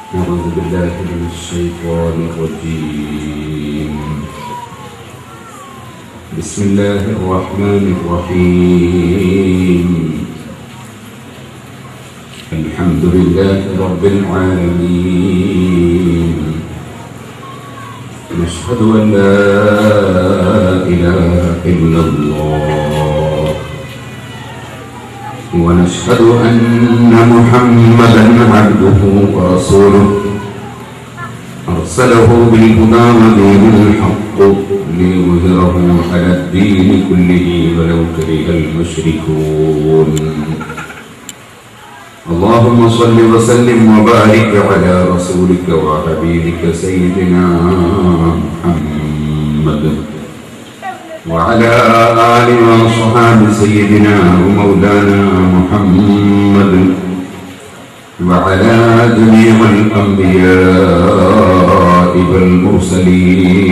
أعوذ بالله من الشيطان الرجيم. بسم الله الرحمن الرحيم. الحمد لله رب العالمين. نشهد أن لا إله إلا الله ونشهد أن محمدا عبده ورسوله أرسله بالهدى ودين الحق ليظهره على الدين كله ولو كره المشركون. اللهم صل وسلم وبارك على رسولك وحبيبك سيدنا محمد وعلى آل وصحاب سيدنا ومولانا محمد وعلى جميع الأنبياء والمرسلين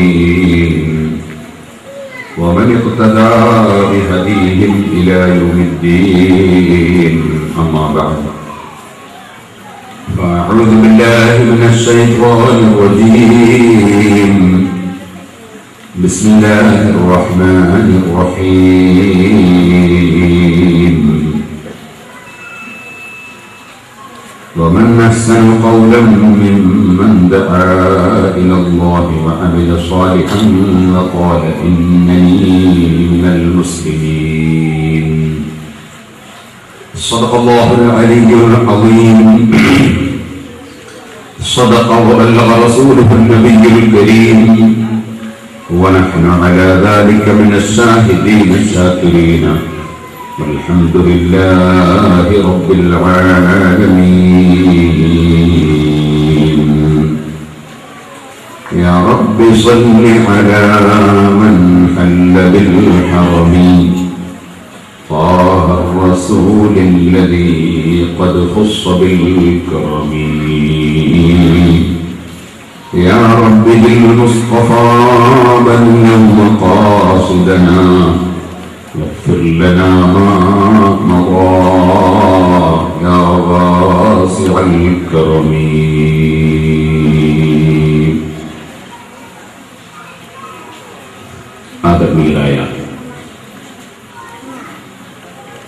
ومن اقتدى بهديهم إلى يوم الدين. أما بعد، فأعوذ بالله من الشيطان الرجيم. بسم الله الرحمن الرحيم. ومن أحسن قولا ممن دعا إلى الله وعمل صالحا وقال إنني من المسلمين. صدق الله العلي العظيم. صدق وبلغ رسوله النبي الكريم، ونحن على ذلك من الشاهدين الشاكرين، والحمد لله رب العالمين. يا رب صل على من حل بالحرم، طه الرسول الذي قد خص بالكرم. يا رب بالمصطفى بلغ مقاصدنا، واغفر لنا ما مضى يا واسع الكرم. ആദരണീയരായ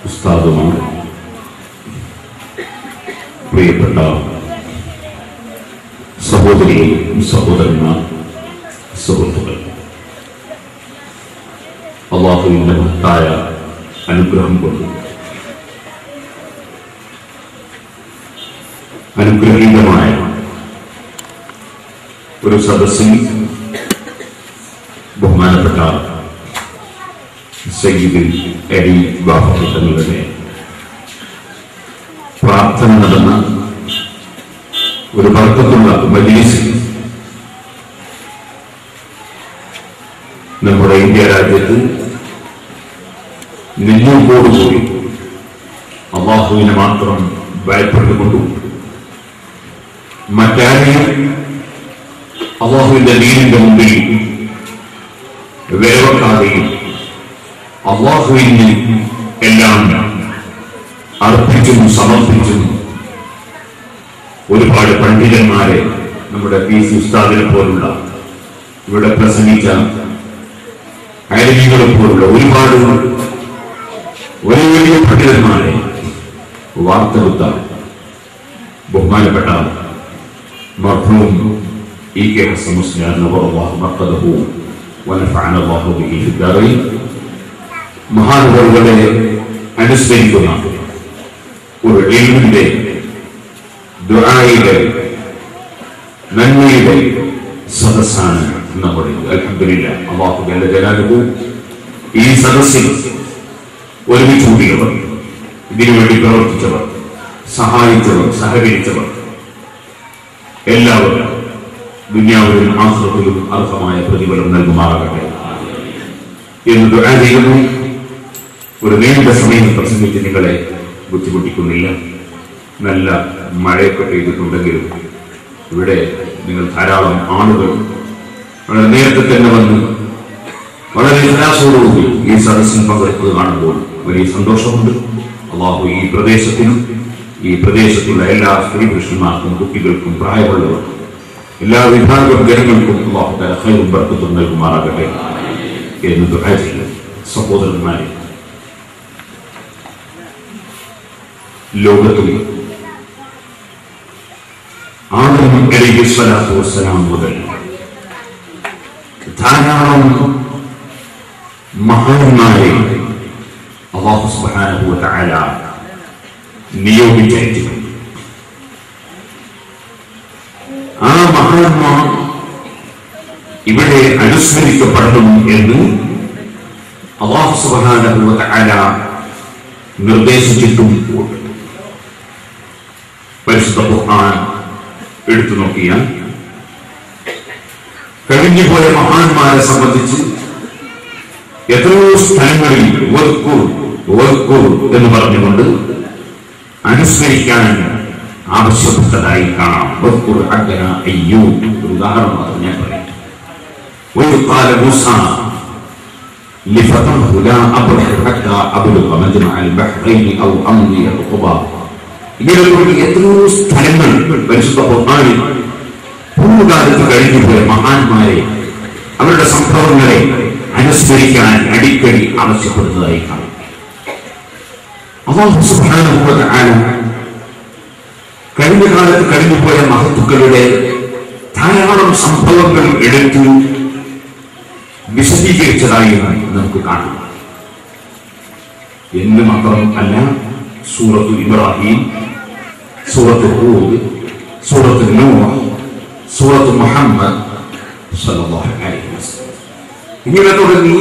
ഉസ്താദുമാർ, പ്രിയപ്പെട്ട സഹോദരി സഹോദരന്മാർ, സുഹൃത്തുക്കൾ, അല്ലാഹുവിന്റെ മഹത്തായ അനുഗ്രഹം കൊണ്ട് അനുഗ്രഹീതമായ ഒരു സദസ്സിൽ ബഹുമാനപ്പെട്ട സയ്യിദ് അലി ബാഫഖി തങ്ങളുടെ പ്രാർത്ഥന നടന്ന ഒരു ബർക്കത്തുള്ള മജ്‌ലിസിൽ നമ്മുടെ ഇന്ത്യ രാജ്യത്ത് നെഞ്ഞോടുകൂടി അല്ലാഹുവിനെ മാത്രം ഭയപ്പെട്ടുകൊണ്ടും മറ്റാരെയും അല്ലാഹുവിന്റെ ദീനിന്റെ മുമ്പിൽ വിലവെക്കാതെയും അല്ലാഹുവിന് എല്ലാം അർപ്പിച്ചും സമർപ്പിച്ചും ഒരുപാട് പണ്ഡിതന്മാരെ, നമ്മുടെ പി സി ഉസ്താദിനെ പോലുള്ള ഇവിടെ പ്രസംഗിച്ച ആലിമീങ്ങളെ പോലുള്ള ഒരുപാട് വലിയ പണ്ഡിതന്മാരെ വാർത്തെടുത്ത ബഹുമാനപ്പെട്ട മർഹൂം ഇ കെ ഹസൻ മുസ്ലിയാർ നവറല്ലാഹു മഖദഹു വനഫഅന അല്ലാഹു ബിഹി ഫിദ്ദാറൈൻ മഹാനവറുകളെ അനുസ്മരിക്കുന്ന ഒരു ഇൽമിന്റെ, ദുആയിലെ, നന്മയുടെ സദസ്സാണ് നമ്മുടെ. അൽഹംദുലില്ലാഹ്, അല്ലാഹു ജല്ല ജലാലുഹു ഈ സദസ്സിൽ ഒരുമിച്ച് കൂടിയവർ, ഇതിനുവേണ്ടി പ്രവർത്തിച്ചവർ, സഹായിച്ചവർ, സഹകരിച്ചവർ എല്ലാവരും ദുനിയാവിലും ആഖിറത്തിലും അർഹമായ പ്രതിഫലം നൽകുമാറാകട്ടെ എന്ന് ദുആ ചെയ്യുന്നു. ഒരു നീണ്ട സമയം പ്രസംഗിച്ച് നിങ്ങളെ ബുദ്ധിമുട്ടിക്കുന്നില്ല. നല്ല മഴയൊക്കെ പെയ്തിട്ടുണ്ടെങ്കിലും ഇവിടെ നിങ്ങൾ ധാരാളം ആളുകൾ വളരെ നേരത്തെ തന്നെ വന്ന് വളരെ പ്രയാസത്തോടുകൂടി ഈ സദസ്സിൽ പങ്കെടുക്കുന്നത് കാണുമ്പോൾ വലിയ സന്തോഷമുണ്ട്. അല്ലാഹു ഈ പ്രദേശത്തിനും ഈ പ്രദേശത്തുള്ള എല്ലാ സ്ത്രീ പുരുഷന്മാർക്കും കുട്ടികൾക്കും പ്രായമുള്ളവർക്കും എല്ലാ വിഭാഗം ജനങ്ങൾക്കും അല്ലാഹു തആല ഖൈറും ബർക്കത്തും നൽകുമാറാകട്ടെ എന്ന് ദുആ ചെയ്യുന്നു. സഹോദരന്മാരെ, ലോകത്തിൽ ആദം അലൈഹിസ്സലാത്തു വസ്സലാം മുതൽ ധാരാളം മഹാന്മാരെ അല്ലാഹു സുബ്ഹാനഹു വ തആല നിയോഗിച്ചിട്ടുണ്ട്. ആ മഹാന്മാർ ഇവിടെ അനുസ്മരിക്കപ്പെടണം എന്ന് അല്ലാഹു സുബ്ഹാനഹു വ തആല നിർദ്ദേശിച്ചിട്ടും ഉണ്ട്. പരിശുദ്ധ ഖുർആൻ എടുത്തു നോക്കിയാൽ കഴിഞ്ഞുപോയ മഹാന്മാരെ സംബന്ധിച്ച് എത്രയോ സ്ഥലങ്ങളിൽ എന്ന് പറഞ്ഞുകൊണ്ട് അനുസ്മരിക്കാൻ ആവശ്യപ്പെട്ടതായി കാണാം. ഒരു ഉദാഹരണം ഞാൻ പറയാം. ഇങ്ങനെയുള്ള എത്രയോ സ്ഥലങ്ങൾ പരിശുദ്ധ ഖുർആനിൽ പൂർവ്വകാലത്ത് കഴിഞ്ഞുപോയ മഹാന്മാരെ അവരുടെ സംഭവങ്ങളെ അനുസ്മരിക്കാൻ അടിക്കടി ആവശ്യപ്പെടുന്നതായി കാണാം. അല്ലാഹു സുബ്ഹാനഹു വ തആല കഴിഞ്ഞ കാലത്ത് കഴിഞ്ഞുപോയ മഹത്തുക്കളുടെ ധാരാളം സംഭവങ്ങൾ എടുത്ത് വിശദീകരിച്ചതായി നമുക്ക് കാണാം. എന്ന് മാത്രം അല്ല, സൂറത്തു ഇബ്രാഹിം, സൂറത്തു ഹൂദ്, സൂറത്തു നൂഹ്, സൂറത്തു മുഹമ്മദ് സല്ലല്ലാഹു അലൈഹി വസല്ലം ഇങ്ങനെ തുടങ്ങി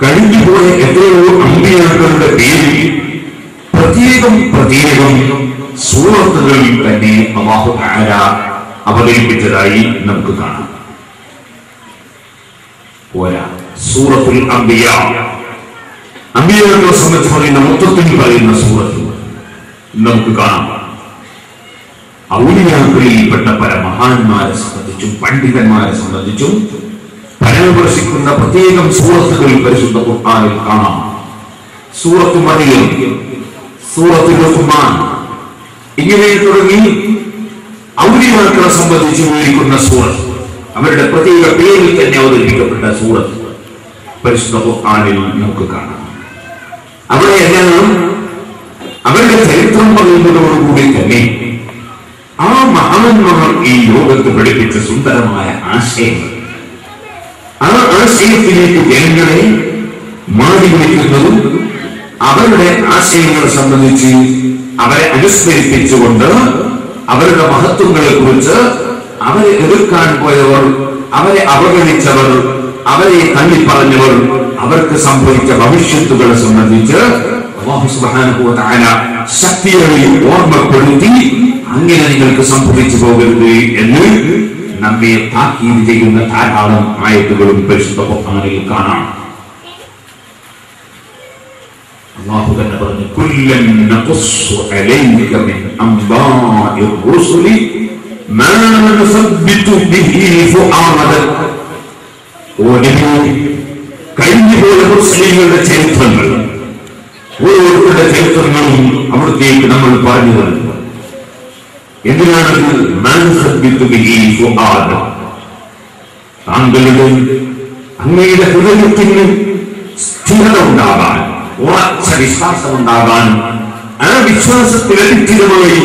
കഴിഞ്ഞുപോയ എത്രയോ അമ്പിയാക്കളുടെ പേരിൽ പ്രത്യേകം സൂറത്തുകളിൽ തന്നെ അല്ലാഹു തആല അവതരിപ്പിച്ചതായി നമുക്ക് കാണാം. സൂറത്തുൽ അംബിയ, അമ്പിയാക്കളെ സംബന്ധിച്ച് പറയുന്ന മൊത്തത്തിൽ പറയുന്ന സൂറത്ത് നമുക്ക് കാണാം. ഔലിയാക്കളിൽപ്പെട്ട പല മഹാന്മാരെ സംബന്ധിച്ചും പണ്ഡിതന്മാരെ സംബന്ധിച്ചും പരാമർശിക്കുന്ന പ്രത്യേകം സൂറത്തുകൾ പരിശുദ്ധ ഖുർആനിൽ കാണാം. സൂറത്തു മറിയം, സൂറത്തു ലുഖ്മാൻ, ഇങ്ങനെ തുടങ്ങി ഔലിയാക്കളെ സംബന്ധിച്ച് വിവരിക്കുന്ന സൂറത്ത്, അവരുടെ പ്രത്യേക പേരിൽ തന്നെ അവതരിപ്പിക്കപ്പെട്ട സൂറത്ത് പരിശുദ്ധ ഖുർആനിൽ നമുക്ക് കാണാം. അവിടെയെല്ലാം അവരുടെ ചരിത്രം പറയുന്നതോടുകൂടി തന്നെ ആ മഹാന്മാർ ഈ ലോകത്ത് പഠിപ്പിച്ച സുന്ദരമായ ആശയങ്ങൾ, ആ ആശയത്തിലേക്ക് ജനങ്ങളെ മാറി വിളിക്കുന്നതും അവരുടെ ആശയങ്ങളെ സംബന്ധിച്ച് അവരെ അനുസ്മരിപ്പിച്ചുകൊണ്ട് അവരുടെ മഹത്വങ്ങളെ കുറിച്ച് അവരെ എതിർക്കാൻ പോയവർ, അവരെ അവഗണിച്ചവർ, അവരെ തള്ളിപ്പറഞ്ഞവർ, അവർക്ക് സംഭവിച്ച ഭവിഷ്യത്തുകളെ സംബന്ധിച്ച് അല്ലാഹു സുബ്ഹാനഹു വ തആല ശക്തിയായി ഓർമ്മപ്പെടുത്തി അങ്ങനെ നിങ്ങൾക്ക് സംഭവിച്ചു പോകരുത് എന്ന് നമ്മെ താക്കീത് ചെയ്യുന്ന ധാരാളം ആയത്തുകളും പരിശുദ്ധ ഖുർആനിൽ കാണാം. അല്ലാഹു തന്നെ പറഞ്ഞു, കുല്ലൻ നഖുസ്സു അലൈക മിൻ അംബാഇർ റുസുലി മാ നസബ്ബിതു ബിഹി ഫുആദക. ഓ നബി, കഴിഞ്ഞുപോയ മുസ്ലിങ്ങളുടെ ചരിത്രങ്ങൾ, ഓരോരുത്തരുടെ ചരിത്രങ്ങളും അവിടത്തേക്ക് നമ്മൾ പറഞ്ഞു തരുന്നു. എന്തിനാണത്? താങ്കളുടെ അങ്ങയുടെ ഹൃദയത്തിന് സ്ഥിരത ഉണ്ടാകാൻ, ഉറച്ച വിശ്വാസം ഉണ്ടാകാൻ, ആ വിശ്വാസത്തിലധിഷ്ഠിതമായി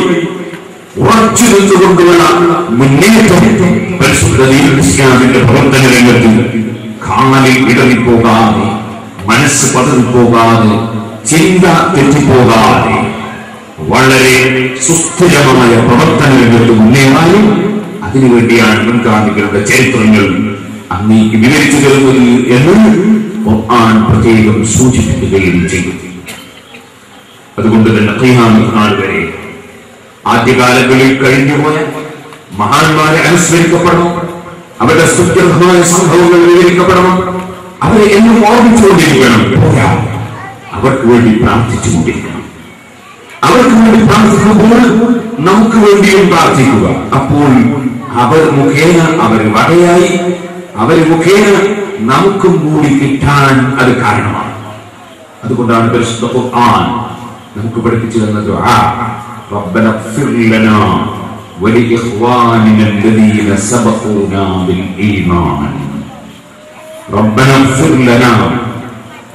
ഉറച്ചു നിന്നുകൊണ്ടുള്ള മുന്നേറ്റം പരിശുദ്ധ ഇസ്ലാമിന്റെ പ്രവർത്തന രംഗത്ത് കാലിൽ ഇടറിപ്പോകാതെ, മനസ്സ് പതറിപ്പോകാതെ, ചിന്ത തെറ്റിപ്പോകാതെ വളരെ സുസ്ഥിരമായ പ്രവർത്തന രംഗത്ത് മുന്നേറാനും അതിനുവേണ്ടിയാണ് മുൻഗാമികളുടെ ചരിത്രങ്ങൾ അങ്ങേക്ക് വിവരിച്ചു തരുന്നത് എന്ന് ഖുർആൻ പ്രത്യേകം സൂചിപ്പിക്കുകയും ചെയ്തു. അതുകൊണ്ട് തന്നെ ഖിയാമത്ത് നാൾ വരെ ആദ്യകാലങ്ങളിൽ കഴിഞ്ഞുപോയ മഹാന്മാരെ അനുസ്മരിക്കപ്പെടണം, അവരുടെ സുദീർഘമായ സംഭവങ്ങൾ വിവരിക്കപ്പെടണം, അവരെ എന്നും ഓർമ്മിച്ചുകൊണ്ടിരിക്കണം. അവർക്ക് വേണ്ടി പ്രാർത്ഥിച്ചുകൊണ്ടിരിക്കണം. അവർക്ക് വേണ്ടി പ്രാർത്ഥിക്കുമ്പോൾ നമുക്ക് വേണ്ടിയും പ്രാർത്ഥിക്കുക. അപ്പോൾ അവർ മുഖേന അവർ വകയായി, അവർ മുഖേന നമുക്കും കൂടി കിട്ടാൻ അത് കാരണമാണ്. അതുകൊണ്ടാണ് പരിശുദ്ധ ഖുർആൻ നമുക്ക് പഠിപ്പിച്ചു തന്ന ദുആ റബ്ബന ഇഗ്ഫിർ ലനാ വലിഇഖ്വാനിന അല്ലദീന സബഖൂനാ ബിൽ ഈമാൻ. റബ്ബന ഇഗ്ഫിർ ലനാ,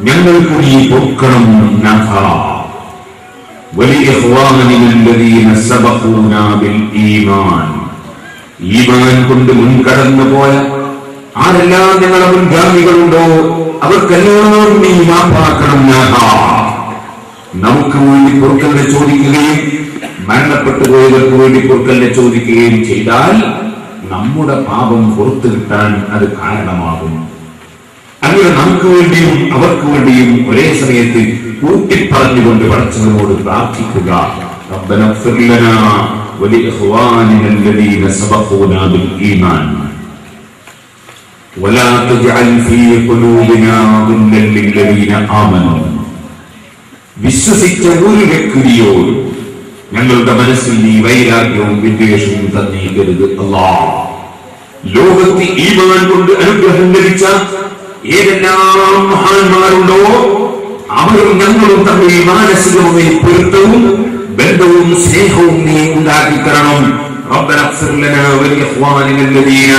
ഞങ്ങൾക്ക് നീ പൊറുക്കണം നാഥാ, വലിഇഖ്വാനിന അല്ലദീന സബഖൂനാ ബിൽ ഈമാൻ, ഈമാൻ കൊണ്ട് മുൻകടന്നു പോയ ആരെല്ലാം ഞങ്ങളുടെ മുൻഗാമികളുണ്ടോ അവർക്കെല്ലാം നീ മാപ്പാക്കണം നാഥാ. നമുക്ക് വേണ്ടി പൊറുക്കലിനെ ചോദിക്കുകയും മരണപ്പെട്ടു പോയവർക്ക് വേണ്ടി പൊറുക്കലിനെ ചോദിക്കുകയും ചെയ്താൽ നമ്മുടെ പാപം പുറത്തു കിട്ടാൻ അത് കാരണമാകും. അങ്ങനെ നമുക്ക് വേണ്ടിയും അവർക്ക് വേണ്ടിയും ഒരേ സമയത്ത് കൂട്ടിപ്പറഞ്ഞുകൊണ്ട് പടച്ചവനോട് പ്രാർത്ഥിക്കുക. റബ്ബന ഇഗ്ഫിർ ലനാ വലിഇഖ്വാനിന അല്ലദീന സബഖൂനാ ബിൽ ഈമാൻ വലാ തജ്അൽ ഫീ ഖുലൂബിനാ ഗില്ലൻ ലില്ലദീന ആമനൂ. വിശ്വസിച്ച ഒരു വ്യക്തിയോട് ഞങ്ങളുടെ മനസ്സിൽ നീ വൈരാഗ്യവും വിദ്വേഷവും തന്നേക്കരുത് അല്ലാഹ്. ലോകത്ത് ഈമാൻ കൊണ്ട് അനുഗ്രഹം ലഭിച്ച ഏതെല്ലാം മഹാന്മാരുണ്ടോ അവരും ഞങ്ങളും തമ്മിൽ മാനസികമായ പൊരുത്തവും ബന്ധവും സ്നേഹവും നീ ഉണ്ടാക്കി തരണം. ربنا اغفر لنا ولإخواننا الذين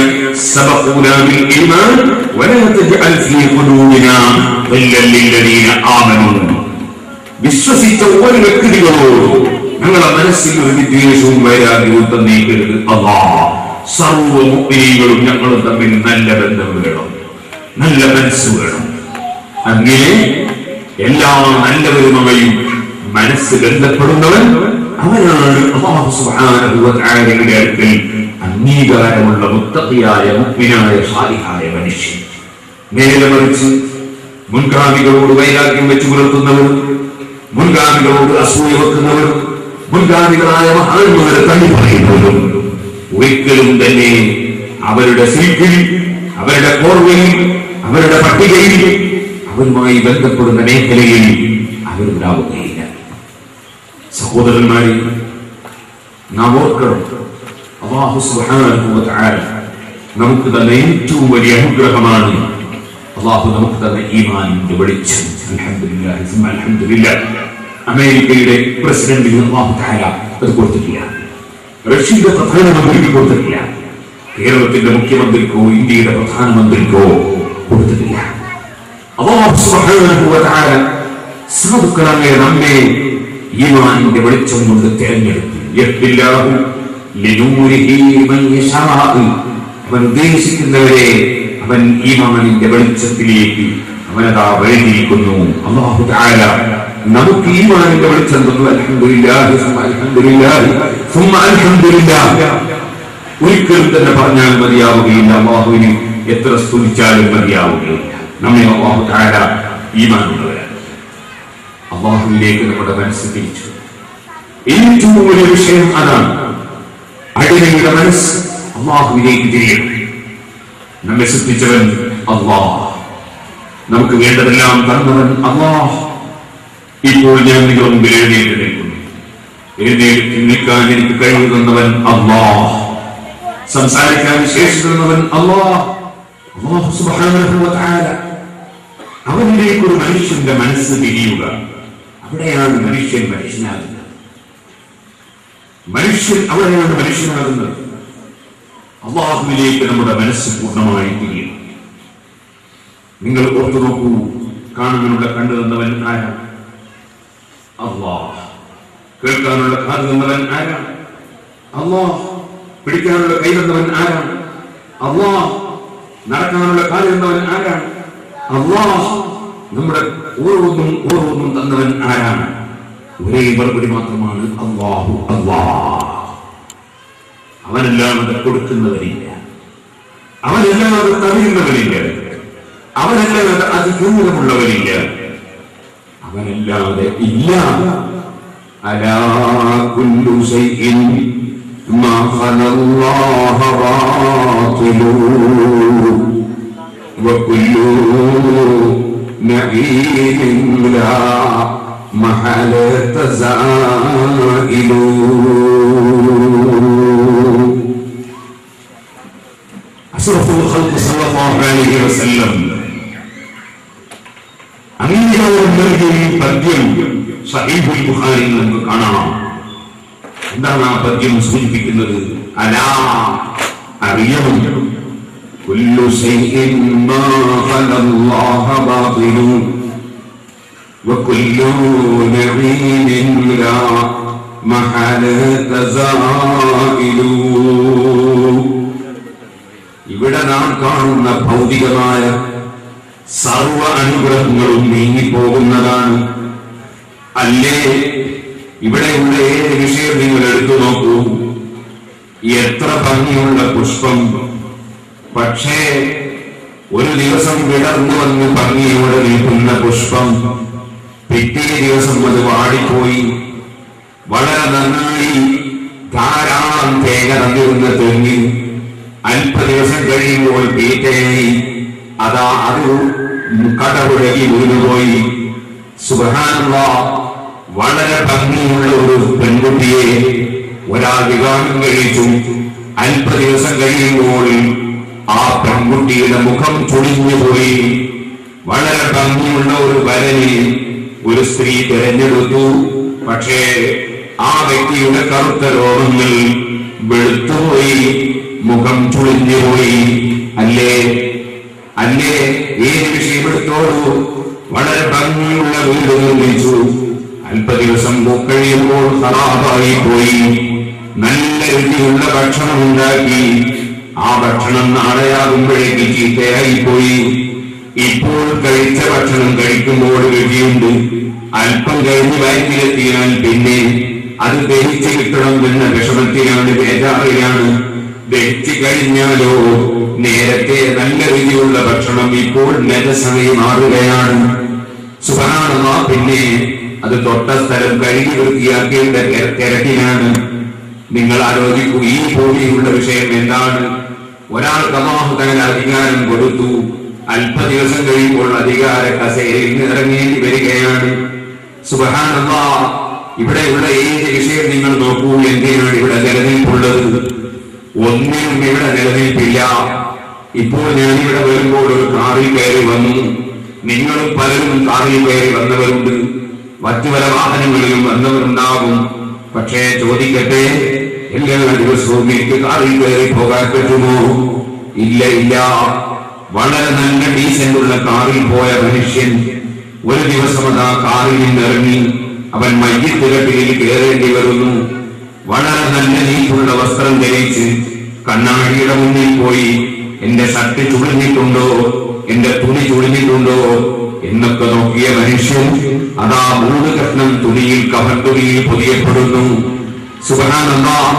سبقونا بالإيمان ولا تجعل في قلوبنا غلا للذين آمنوا. വിശ്വസിച്ച ഒരു വ്യക്തികളോട് ഞങ്ങളുടെ മനസ്സിൽ ഒരു വിദ്വേഷവും വൈരാഗ്യവും തന്നേക്കരുത് അല്ലാഹ്. സർവ്വ മുഅ്മിനീങ്ങളും ഞങ്ങളും തമ്മിൽ നല്ല ബന്ധം വേണം, നല്ല മനസ്സ് വേണം. അങ്ങനെ എല്ലാ നല്ലവരുമായും മനസ്സ് ബന്ധപ്പെടുന്നവൻ അവനാണ് അല്ലാഹു സുബ്ഹാനഹു വ തആലയുടെ അടുക്കൽ അംഗീകാരമുള്ള മുത്തഖിയായ മുഅ്മിനായ സാലിഹായ മനുഷ്യൻ. നേരെ മറിച്ച് മുൻഗാമികളോട് വൈരാഗ്യം വെച്ച് പുലർത്തുന്നവർ, മുൻഗാമികളോട് അസൂയ വെക്കുന്നവർ, മുൻഗാമികളായ മഹാന്മാരെ തള്ളി പറയുന്നവരും ഒരിക്കലും തന്നെ അവരുടെ ശിൽപ്പിൽ, അവരുടെ കോർവയിൽ, അവരുടെ പട്ടികയിൽ, അവരുമായി ബന്ധപ്പെടുന്ന മേഖലയിൽ അവരുണ്ടാവുകയില്ല. സഹോദരന്മാരെ, നാം ഓർക്കണം, അല്ലാഹു സുബ്ഹാനഹു വ തആല നമുക്ക് തന്ന ഏറ്റവും വലിയ അനുഗ്രഹമാണ് അല്ലാഹു നമുക്ക് തന്ന ഈമാനിന്റെ വെളിച്ചം. അൽഹംദുലില്ലാഹി സുമ്മ അൽഹംദുലില്ലാഹ്. അമേരിക്കയുടെ പ്രസിഡന്റിന് അല്ലാഹു തആല അത് കൊടുത്തിട്ടില്ല, റഷ്യയുടെ പ്രധാനമന്ത്രിക്ക് കൊടുത്തിട്ടില്ല, കേരളത്തിന്റെ മുഖ്യമന്ത്രിക്കോ ഇന്ത്യയുടെ പ്രധാനമന്ത്രിക്കോ കൊടുത്തിട്ടില്ല. അല്ലാഹു സുബ്ഹാനഹു വ തആല സാധുക്കളായ നമ്മെ ഈമാനിന്റെ വെളിച്ചം കൊണ്ട് തിരഞ്ഞെടുത്തു. യഹ്ദില്ലാഹു ലിനൂരിഹി മൻ യശാഅ. അവൻ ഉദ്ദേശിക്കുന്നവരെ അവൻ ഈമാനിന്റെ വെളിച്ചത്തിലേക്ക് അവനതാ വഴിതിരിക്കുന്നു. അല്ലാഹു തആല നമുക്ക് ഈമാനിന്റെ വെളിച്ചം തന്നു. അൽഹംദുലില്ലാഹി സുമ്മ അൽഹംദുലില്ലാഹി സുമ്മ അൽഹംദുലില്ലാഹ്. ഒരിക്കലും തന്നെ പറഞ്ഞാൽ മതിയാവുകയില്ല, അല്ലാഹുവിനെ എത്ര സ്തുതിച്ചാലും മതിയാവുകയില്ല. നമ്മെ അല്ലാഹു തആല ഈമാനുള്ളവരാണ്. അല്ലാഹുവിലേക്ക് നമ്മുടെ മനസ്സ് തിരിച്ചു. ഏറ്റവും വലിയ വിഷയം അതാണ്. അടിമയുടെ മനസ്സ് അല്ലാഹുവിലേക്ക് തിരിയണം. നമ്മെ സൃഷ്ടിച്ചവൻ അല്ലാഹ്, നമുക്ക് വേണ്ടതെല്ലാം തന്നവൻ അല്ലാഹ്. ഇപ്പോൾ ഞാൻ നിങ്ങളുടെ മുമ്പിൽ എഴുന്നേറ്റ് നിൽക്കുന്നു. എഴുന്നേറ്റ് നിൽക്കാൻ എനിക്ക് കഴിവ് തന്നവൻ അല്ലാഹ്, സംസാരിക്കാൻ ശേഷി തന്നവൻ അല്ലാഹ്. അല്ലാഹു സുബ്ഹാനഹു വ തആല അവനിലേക്ക് ഒരു മനുഷ്യന്റെ മനസ്സ് തിരിയുക. അവിടെയാണ് മനുഷ്യൻ മനുഷ്യനാകുന്നത്. മനുഷ്യൻ അവിടെയാണ് മനുഷ്യനാകുന്നത്. അല്ലാഹുവിലേക്ക് നമ്മുടെ മനസ്സ് പൂർണ്ണമായി തിരിയും. നിങ്ങൾ ഓർത്തു നോക്കൂ, കാണാനുള്ള കണ്ടു തന്നവൻ ആരാണ്? അല്ലാഹ്. കേൾക്കാനുള്ള കാത് തന്നവൻ ആരാണ്? അല്ലാഹ്. പിടിക്കാനുള്ള കൈ തന്നവൻ ആരാണ്? അല്ലാഹ്. നടക്കാനുള്ള കാല് തന്നവൻ ആരാണ്? അല്ലാഹ്. നമ്മുടെ ഓരോന്നും തന്നവൻ ആരാണ്? ഒരേ മറുപടി മാത്രമാണ്, അല്ലാഹു അല്ലാഹ്. അവനല്ലാതെ കൊടുക്കുന്നവരില്ല, അവനല്ലാതെ തടയുന്നവരില്ല, അവനല്ലാതെ അതിദൂരമുള്ളവരില്ല, അവനല്ലാതെ ഇല്ല. അലാ കുല്ലു ശൈഇൻ മാ ഖലല്ലാഹ ബാതിലു വകുല്ലു നഈമിൻ ലാ മഹലത സായിലു. അഷ്റഫുൽ ഖൽഖ് സല്ലല്ലാഹു അലൈഹി വസല്ലം അംഗീകാരം നൽകിയ പദ്യം സഹീഹുൽ ബുഖാരി വാക്യം സൂചിപ്പിക്കുന്നത് അലാ അറിയണം കുല്ലു ശൈഇൻ മാ ഖലല്ലാഹ ബാതിലു വകുല്ലു നഈമിൻ ലാ മഹലത സായിലു. ഇവിടെ നാം കാണുന്ന ഭൗതികമായ സർവ അനുഗ്രഹങ്ങളും നീങ്ങിപ്പോകുന്നതാണ്. അല്ലേ ഇവിടെയുള്ള ഏത് വിഷയം നിങ്ങൾ എടുത്തു നോക്കൂ, എത്ര ഭംഗിയുള്ള പുഷ്പം, പക്ഷേ ഒരു ദിവസം വിടർന്നു വന്ന് ഭംഗിയോടെ നിൽക്കുന്ന പുഷ്പം പിറ്റേ ദിവസം അത് വാടിപ്പോയി. വളരെ നന്നായി ധാരാളം തേങ്ങ തന്നിരുന്ന തെങ്ങി അല്പ ദിവസം കഴിയുമ്പോൾ തീറ്റയായി അതാ അത് കടപുഴകി വീണുപോയി. സുബ്ഹാനല്ലാഹ്, വളരെ ഭംഗിയുള്ള ഒരു പെൺകുട്ടിയെ ഒരാൾ വിവാഹം കഴിച്ചു. അല്പ ദിവസം കഴിയുമ്പോൾ ആ പെൺകുട്ടിയുടെ മുഖം ചുളിഞ്ഞുപോയി. വളരെ ഭംഗിയുള്ള ഒരു വരനെ ഒരു സ്ത്രീ തിരഞ്ഞെടുത്തു. പക്ഷേ ആ വ്യക്തിയുടെ കറുത്ത രോമങ്ങൾ വെളുത്തുപോയി, മുഖം ചുളിഞ്ഞുപോയി. അല്ലേ അല്ലേ ഏത് വിഷയം എടുത്തോളൂ, വളരെ ഭംഗിയുള്ള വീട് നിർമ്മിച്ചു. അല്പ ദിവസം കഴിയുമ്പോൾ ഖറാബായി പോയി. നല്ല രുചിയുള്ള ഭക്ഷണം ഉണ്ടാക്കി. ആ ഭക്ഷണം നാളെയാകുമ്പോഴേക്ക് ചീത്തയായി പോയി. ഇപ്പോൾ കഴിച്ച ഭക്ഷണം കഴിക്കുമ്പോൾ രുചിയുണ്ട്, അല്പം കഴിഞ്ഞ് വയറ്റിലെത്തിയാൽ പിന്നെ അത് ദഹിച്ചു കിട്ടണം എന്ന വിഷമത്തിലാണ്, ബേജാറിലാണ്. ദഹിച്ചു കഴിഞ്ഞാലോ നേരത്തെ നല്ല രുചിയുള്ള ഭക്ഷണം ഇപ്പോൾ നജസായി മാറുകയാണ്. സുബ്ഹാനല്ലാഹ്, പിന്നെ അത് തൊട്ട സ്ഥലം കഴുകി വൃത്തിയാക്കേണ്ട തിരക്കിലാണ്. നിങ്ങൾ ആലോചിക്കൂ, ഈ ഭൂമിയിലുള്ള വിഷയം എന്താണ്? ഒരാൾക്ക് അല്ലാഹു തആല അധികാരം കൊടുത്തു, അല്പ ദിവസം കഴിയുമ്പോൾ അധികാര കസേരയിൽ നിന്ന് ഇറങ്ങേണ്ടി വരികയാണ്. സുബ്ഹാനല്ലാഹ്, ഇവിടെയുള്ള ഏത് വിഷയം നിങ്ങൾ നോക്കൂ, എന്തിനാണ് ഇവിടെ നിലനിൽപ്പുള്ളത്? ഒന്നിനും ഇവിടെ നിലനിൽപ്പില്ല. ഇപ്പോൾ ഞാനിവിടെ വരുമ്പോൾ ഒരു കാറിൽ കയറി വന്നു. നിങ്ങളും പലരും കാറിൽ കയറി വന്നവരുണ്ട്, മറ്റു പല വാഹനങ്ങളിലും വന്നവരുണ്ടാകും. പക്ഷേ ചോദിക്കട്ടെ, എല്ലാ ദിവസവും എനിക്ക് കാറിൽ കയറി പോകാൻ പറ്റുമോ? ഇല്ല ഇല്ല. വളരെ നല്ല ഡീസന്റുള്ള കാറിൽ പോയ മനുഷ്യൻ ഒരു ദിവസം അതാ കാറിൽ നിന്നിറങ്ങി അവൻ മയ്യിത്ത് കട്ടിലിൽ കയറേണ്ടി വരുന്നു. വളരെ നല്ല നീറ്റുള്ള വസ്ത്രം ധരിച്ച് കണ്ണാടിയുടെ മുന്നിൽ പോയി എന്റെ ഷർട്ട് ചുളിഞ്ഞിട്ടുണ്ടോ, എന്റെ തുണി ചുളിഞ്ഞിട്ടുണ്ടോ എന്നൊക്കെ നോക്കിയ മനുഷ്യൻ അതാ 3 കഷ്ണം തുണിയിൽ കഫൻ തുണിയിൽ പൊതിയപ്പെടുന്നു. സുബ്ഹാനല്ലാഹ്,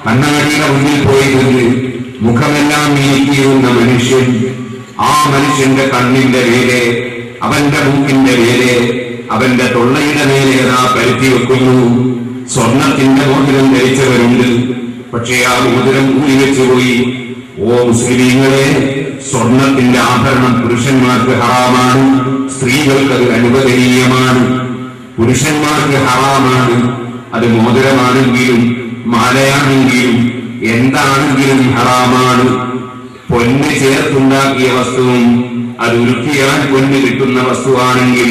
കണ്ണാടിയുടെ മുന്നിൽ പോയി നിന്ന് മുഖമെല്ലാം നീക്കിയിരുന്ന മനുഷ്യൻ, ആ മനുഷ്യന്റെ കണ്ണിന്റെ മേലെ, അവന്റെ മൂക്കിന്റെ മേലെ, അവന്റെ തൊള്ളയുടെ മേലെ അതാ പരുത്തി വെക്കുന്നു. സ്വർണത്തിന്റെ മോതിരം ധരിച്ചവരുണ്ട്, പക്ഷേ ആ മോതിരം ഊരി വെച്ചുപോയി. ഓ മുസ്ലിമീങ്ങളെ, സ്വർണത്തിന്റെ ആഭരണം പുരുഷന്മാർക്ക് ഹറാമാണ്, സ്ത്രീകൾക്ക് അത് അനുവദനീയമാണ്. പുരുഷന്മാർക്ക് ഹറാമാണ്, അത് മോതിരമാണെങ്കിലും മാലയാണെങ്കിലും എന്താണെങ്കിലും ഹറാമാണ്. പൊന്ന് ചേർത്തുണ്ടാക്കിയ വസ്തുവും അത് ഉരുക്കിയാൽ പൊന്ന് കിട്ടുന്ന വസ്തുവാണെങ്കിൽ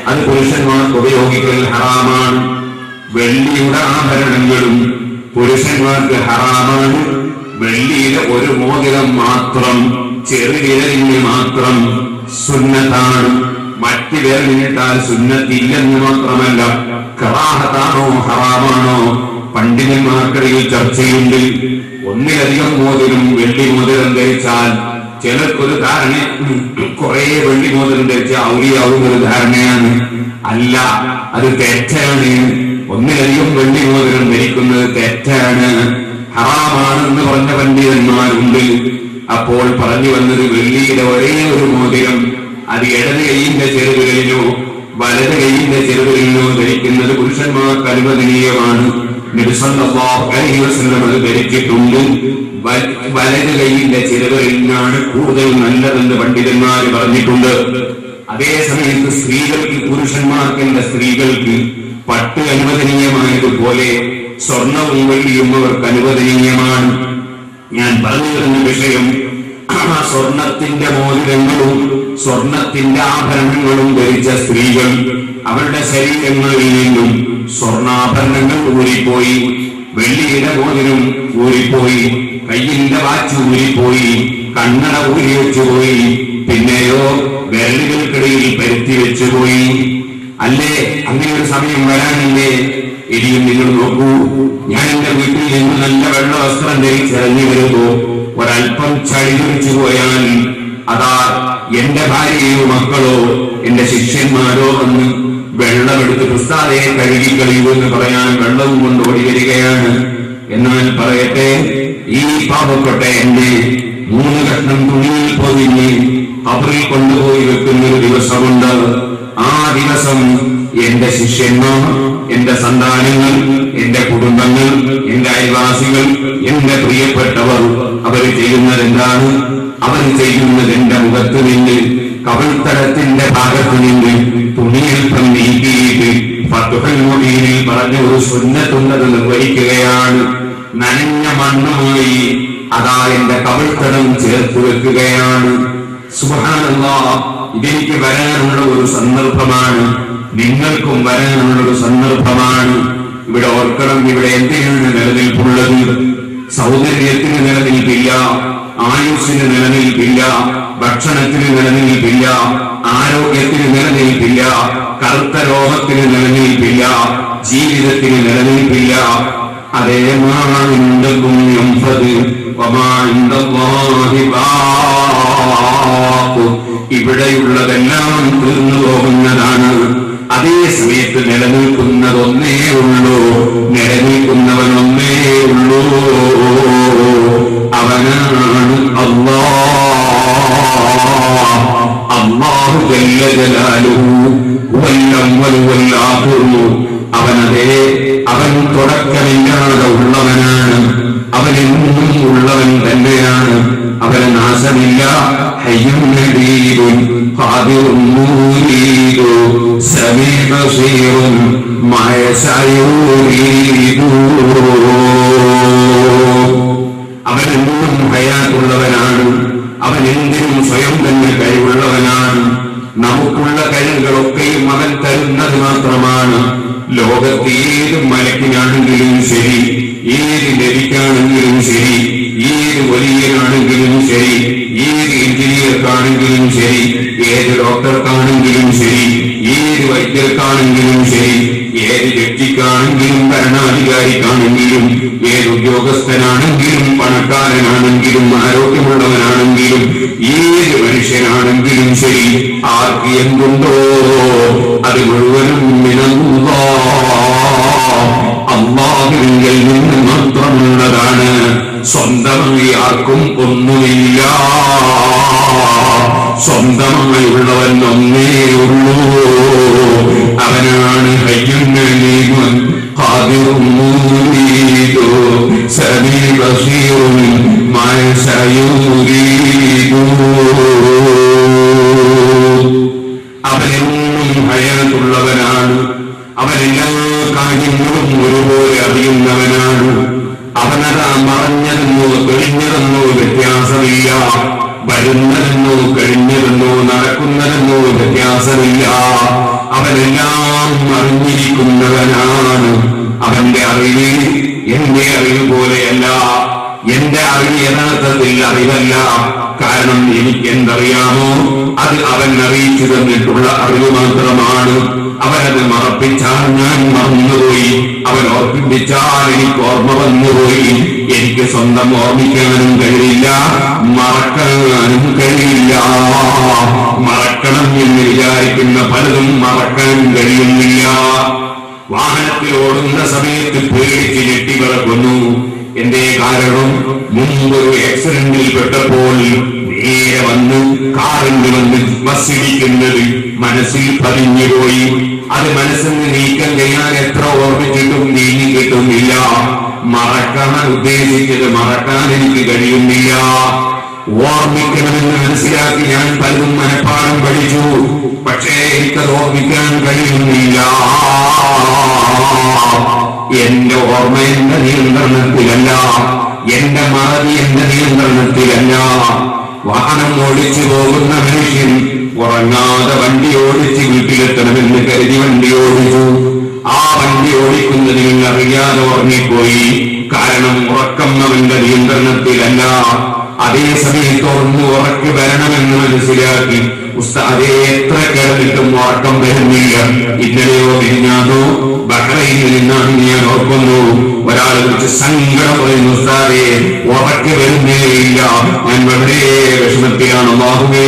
അത് പുരുഷന്മാർക്ക് ഉപയോഗിക്കൽ ഹറാമാണ്. വെള്ളിയുടെ ആഭരണങ്ങളും പുരുഷന്മാർക്ക് ഹറാമാണ്. വെള്ളിയുടെ ഒരു മോതിരം മാത്രം, ചെറുവിരലിന് മാത്രം സുന്നത്താണ്. മറ്റ് വിരലിനിട്ടാൽ സുന്നത്തില്ലെന്ന് മാത്രമല്ല, കറാഹത്താണോ ഹറാമാണോ പണ്ഡിതന്മാർക്കിടയിൽ ചർച്ചയുണ്ട്. ഒന്നിലധികം മോതിരം വെള്ളി മോതിരം ധരിച്ചാൽ ചിലർക്കൊരു ധാരണ, കുറെ വെള്ളി മോതിരം ധരിച്ച ഔലിയാവുന്നൊരു ധാരണയാണ്. അല്ല, അത് തെറ്റാണ്. ഒന്നിലധികം വെള്ളി മോതിരം ധരിക്കുന്നത് തെറ്റാണ്, ഹറാമാണെന്ന് പറഞ്ഞ പണ്ഡിതന്മാരുണ്ട്. അപ്പോൾ പറഞ്ഞു വന്നത്, വെള്ളിയുടെ ഒരേ ഒരു മോതിരം അത് ഇടത് കൈയിന്റെ ചെറുവിരലിനോ വലത് കൈയിന്റെ ചെറുവിരലിനോ ധരിക്കുന്നത് പുരുഷന്മാർക്ക് അനുവദനീയമാണ്. നബി സല്ലല്ലാഹു അലൈഹി വസല്ലം അത് ധരിച്ചിട്ടുണ്ട്. വലത് കൈയിന്റെ ചെറുവിരലിനാണ് കൂടുതൽ നല്ലതെന്ന് പണ്ഡിതന്മാർ പറഞ്ഞിട്ടുണ്ട്. അതേ സമയത്ത് സ്ത്രീകൾക്ക്, പുരുഷന്മാർക്ക് എന്ന സ്ത്രീകൾക്ക് പട്ട് അനുവദനീയമായതുപോലെ സ്വർണവും വെള്ളിയും അവർക്ക് അനുവദനീയമാണ്. ഞാൻ പറഞ്ഞു വരുന്ന വിഷയം, സ്വർണത്തിന്റെ മോതിരങ്ങളും സ്വർണത്തിന്റെ ആഭരണങ്ങളും ധരിച്ച സ്ത്രീകൾ അവരുടെ ശരീരങ്ങളിൽ നിന്നും സ്വർണാഭരണങ്ങൾ ഊരിപ്പോയി. വെള്ളിയുടെ മോതിരം ഊരിപ്പോയി, കയ്യിന്റെ വാച്ച് ഊരിപ്പോയി, കണ്ണട ഊരി വെച്ചുപോയി, പിന്നെയോ വിരലുകൾക്കിടയിൽ പരുത്തി വെച്ചുപോയി. അല്ലേ, അങ്ങനെ ഒരു സമയം വരാനില്ലേ? ഇനിയും നിങ്ങൾ നോക്കൂ, ഞാൻ എന്റെ വീട്ടിൽ നിന്ന് നല്ല വെള്ള വസ്ത്രം ധരിച്ചിറങ്ങി വരുമ്പോ ഒരൽപ്പം ചളി തെറിച്ചു പോയാൽ അതാ എന്റെ ഭാര്യയോ മക്കളോ എന്റെ ശിഷ്യന്മാരോ വന്ന് വെള്ളമെടുത്ത് ഉസ്താദെ കഴുകി കളയുമെന്ന് പറയാൻ വെള്ളവും കൊണ്ട് ഓടി വരികയാണ്. എന്നാൽ പറയട്ടെ, ഈ പാവപ്പെട്ട എന്റെ 3 കഷ്ണം തുണിയിൽ പൊതിഞ്ഞ് ഖബറിൽ കൊണ്ടുപോയി വെക്കുന്ന ഒരു ദിവസമുണ്ട്. ആ ദിവസം എന്റെ ശിഷ്യന്മാർ, എന്റെ സന്താനങ്ങൾ, എന്റെ കുടുംബങ്ങൾ, എന്റെ അയൽവാസികൾ, എന്റെ പ്രിയപ്പെട്ടവർ അവർ ചെയ്യുന്നത് എന്താണ്? അവർ ചെയ്യുന്നത് എന്റെ മുഖത്ത് നിന്ന്, കവിൾത്തടത്തിന്റെ ഭാഗത്ത് നിന്ന് തുണിയൽപ്പം നീക്കിയിട്ട് ഫത്ഹുൽ മുബീനിൽ പറഞ്ഞ ഒരു സുന്നത്തുന്നത് നിർവഹിക്കുകയാണ്. നനഞ്ഞ മണ്ണുമായി അതാ എന്റെ കവിൾത്തടം ചേർത്ത് വെക്കുകയാണ്. സുബ്ഹാനല്ലാഹ്, ഇതെനിക്ക് വരാനുള്ള ഒരു സന്ദർഭമാണ്, നിങ്ങൾക്കും വരാനുള്ള ഒരു സന്ദർഭമാണ്. ഇവിടെ ഓർക്കണം, ഇവിടെ എന്തിനാണ് നിലനിൽപ്പുള്ളത്? സൗന്ദര്യത്തിന് നിലനിൽപ്പില്ല, ആയുസ്സിന് നിലനിൽപ്പില്ല, ഭക്ഷണത്തിന് നിലനിൽപ്പില്ല, ആരോഗ്യത്തിന് നിലനിൽപ്പില്ല, കറുത്ത രോഗത്തിന് നിലനിൽപ്പില്ല, ജീവിതത്തിന് നിലനിൽപ്പില്ല. അതേമാണെന്തും ഇവിടെയുള്ളതെല്ലാം തീർന്നു പോകുന്നതാണ്. അതേ സമയത്ത് നിലനിൽക്കുന്നതൊന്നേ ഉള്ളൂ, നിലനിൽക്കുന്നവനൊന്നേ ഉള്ളൂ, അവനാണ് അല്ലാഹു ജല്ല ജലാലുഹു വൽ അവ്വലു വൽ ആഖിറു. അവൻ തുടക്കമില്ലാതെ ഉള്ളവനാണ്, അവനെന്നും ഉള്ളവൻ തന്നെയാണ്, അവന് നാശമില്ല. ഹയ്യുൻ നബീഉൻ ഖാദിറുൻ മുരീദു സമീഉ ബസീറുൻ മാ യശാഉരീദു. അവനെന്നും ഹയാത്തുള്ളവനാണ്, അവൻ എന്തിനും സ്വയം തന്നെ കഴിവുള്ളവനാണ്. നമുക്കുള്ള കഴിവുകളൊക്കെയും അവൻ തരുന്നത് മാത്രമാണ്. ലോകത്ത് ഏത് മലക്കിനാണെങ്കിലും ശരി, ഏത് നബിക്കാണെങ്കിലും ശരി, ഏത് വലിയനാണെങ്കിലും ശരി, ഏത് എഞ്ചിനീയർക്കാണെങ്കിലും ശരി, ഏത് ഡോക്ടർക്കാണെങ്കിലും ശരി, ഏത് വൈദ്യർക്കാണെങ്കിലും ശരി, ഏത് വ്യക്തിക്കാണെങ്കിലും ഭരണാധികാരിക്കാണെങ്കിലും ഏത് ഉദ്യോഗസ്ഥനാണെങ്കിലും പണക്കാരനാണെങ്കിലും ആരോഗ്യമുള്ളവനാണെങ്കിലും ഏത് മനുഷ്യനാണെങ്കിലും ശരി, ആർക്ക് എന്തുണ്ടോ അത് മുഴുവനും അല്ലാഹുവിൽ നിന്ന് മാത്രമുള്ളതാണ്. സ്വന്തമായി ആർക്കും ഒന്നുമില്ല. സ്വന്തമായുള്ളവൻ ഒന്നേ ഉള്ളൂ, അവനാണ് ഹയ്യുൻ അലീമുൻ ഖാദിറുൻ മുരീദു സമീഉ ബസീറുൻ മാ യശാഉരീദു. അവനെന്നും ഹയാത്തുള്ളവനാണ്, അവനെല്ലാ കാര്യങ്ങളും ഒരുപോലെ അറിയുന്നവനാണ്. അവനതാ മറഞ്ഞതെന്നോ തെളിഞ്ഞതെന്നോ വ്യത്യാസമില്ല, വരുന്നതെന്നോ കഴിഞ്ഞതെന്നോ നടക്കുന്നതെന്നോ വ്യത്യാസമില്ല. അവനെല്ലാം അറിഞ്ഞിരിക്കുന്നവനാണ്. അവന്റെ അറിവ് എന്റെ അറിവ് പോലെയല്ല. എന്റെ അറിവ് യഥാർത്ഥത്തിൽ അറിവല്ല. കാരണം എനിക്ക് എന്തറിയാമോ അത് അവൻ അറിയിച്ചു തന്നിട്ടുള്ള അറിവ് മാത്രമാണ്. അവനത് മറപ്പിച്ചാൽ ഞാൻ മറന്നുപോയി, അവൻ ഓർമ്മിപ്പിച്ചാൽ എനിക്ക് ഓർമ്മ വന്നുപോയി. എനിക്ക് സ്വന്തം ഓർമ്മിക്കാനും കഴിയില്ല, മറക്കാനും കഴിയില്ല. മറക്കണം എന്ന് വിചാരിക്കുന്ന പലതും മറക്കാൻ കഴിയുന്നില്ല. വാഹനത്തിൽ ഓടുന്ന സമയത്ത് പേടിച്ച് ഞെട്ടിവിറക്കുന്നു. എന്തേ കാരണം? മുമ്പൊരു ആക്സിഡന്റിൽ പെട്ടപ്പോൾ നേരെ വന്ന് കാറിന് വന്ന് ബസ്സിടിക്കുന്നത് മനസ്സിൽ പതിഞ്ഞുപോയി. അത് മനസ്സിൽ നിന്ന് നീക്കം ചെയ്യാൻ എത്ര ഓർമ്മിച്ചിട്ടും നീങ്ങി കിട്ടുന്നില്ല. മറക്കാൻ ഉദ്ദേശിച്ചത് മറക്കാൻ എനിക്ക് കഴിയുന്നില്ല. ഓർമ്മിക്കണമെന്ന് മനസ്സിലാക്കി ഞാൻ പലതും മനഃപ്പാഠം പഠിച്ചു, പക്ഷേ എനിക്കത് ഓർമ്മിക്കാൻ കഴിയുന്നില്ല. എന്റെ ഓർമ്മ എന്റെ നിയന്ത്രണത്തിലല്ല, എന്റെ മറവി എന്റെ നിയന്ത്രണത്തിലല്ല. വാഹനം ഓടിച്ചു പോകുന്ന മനുഷ്യൻ ഉറങ്ങാതെ വണ്ടി ഓടിച്ച് വീട്ടിലെത്തണമെന്ന് കരുതി വണ്ടി ഓടിച്ചു. ആ വണ്ടി ഓടിക്കുന്നതിൽ അറിയാതെ ഉറങ്ങിപ്പോയി. കാരണം ഉറക്കം അവന്റെ നിയന്ത്രണത്തിലല്ല. അതേ സമയത്ത് ഒന്ന് ഉറക്കി വരണമെന്ന് മനസ്സിലാക്കി ഉസ്താദേ എത്ര കേട്ടിട്ടും ഉറക്കം വരുന്നില്ല. ഇന്നലെയോ മിനിഞ്ഞാന്നോ ബഹ്റൈനിൽ നിന്നാണ് ഞാൻ ഓർക്കുന്നു, ഒരാളെ കുറിച്ച് സങ്കടം പറയുന്നു, ഉസ്താദേ ഉറക്കി വരുന്നേയില്ല, ഞാൻ വളരെ വിഷമത്തിലാണ്. അല്ലാഹുവേ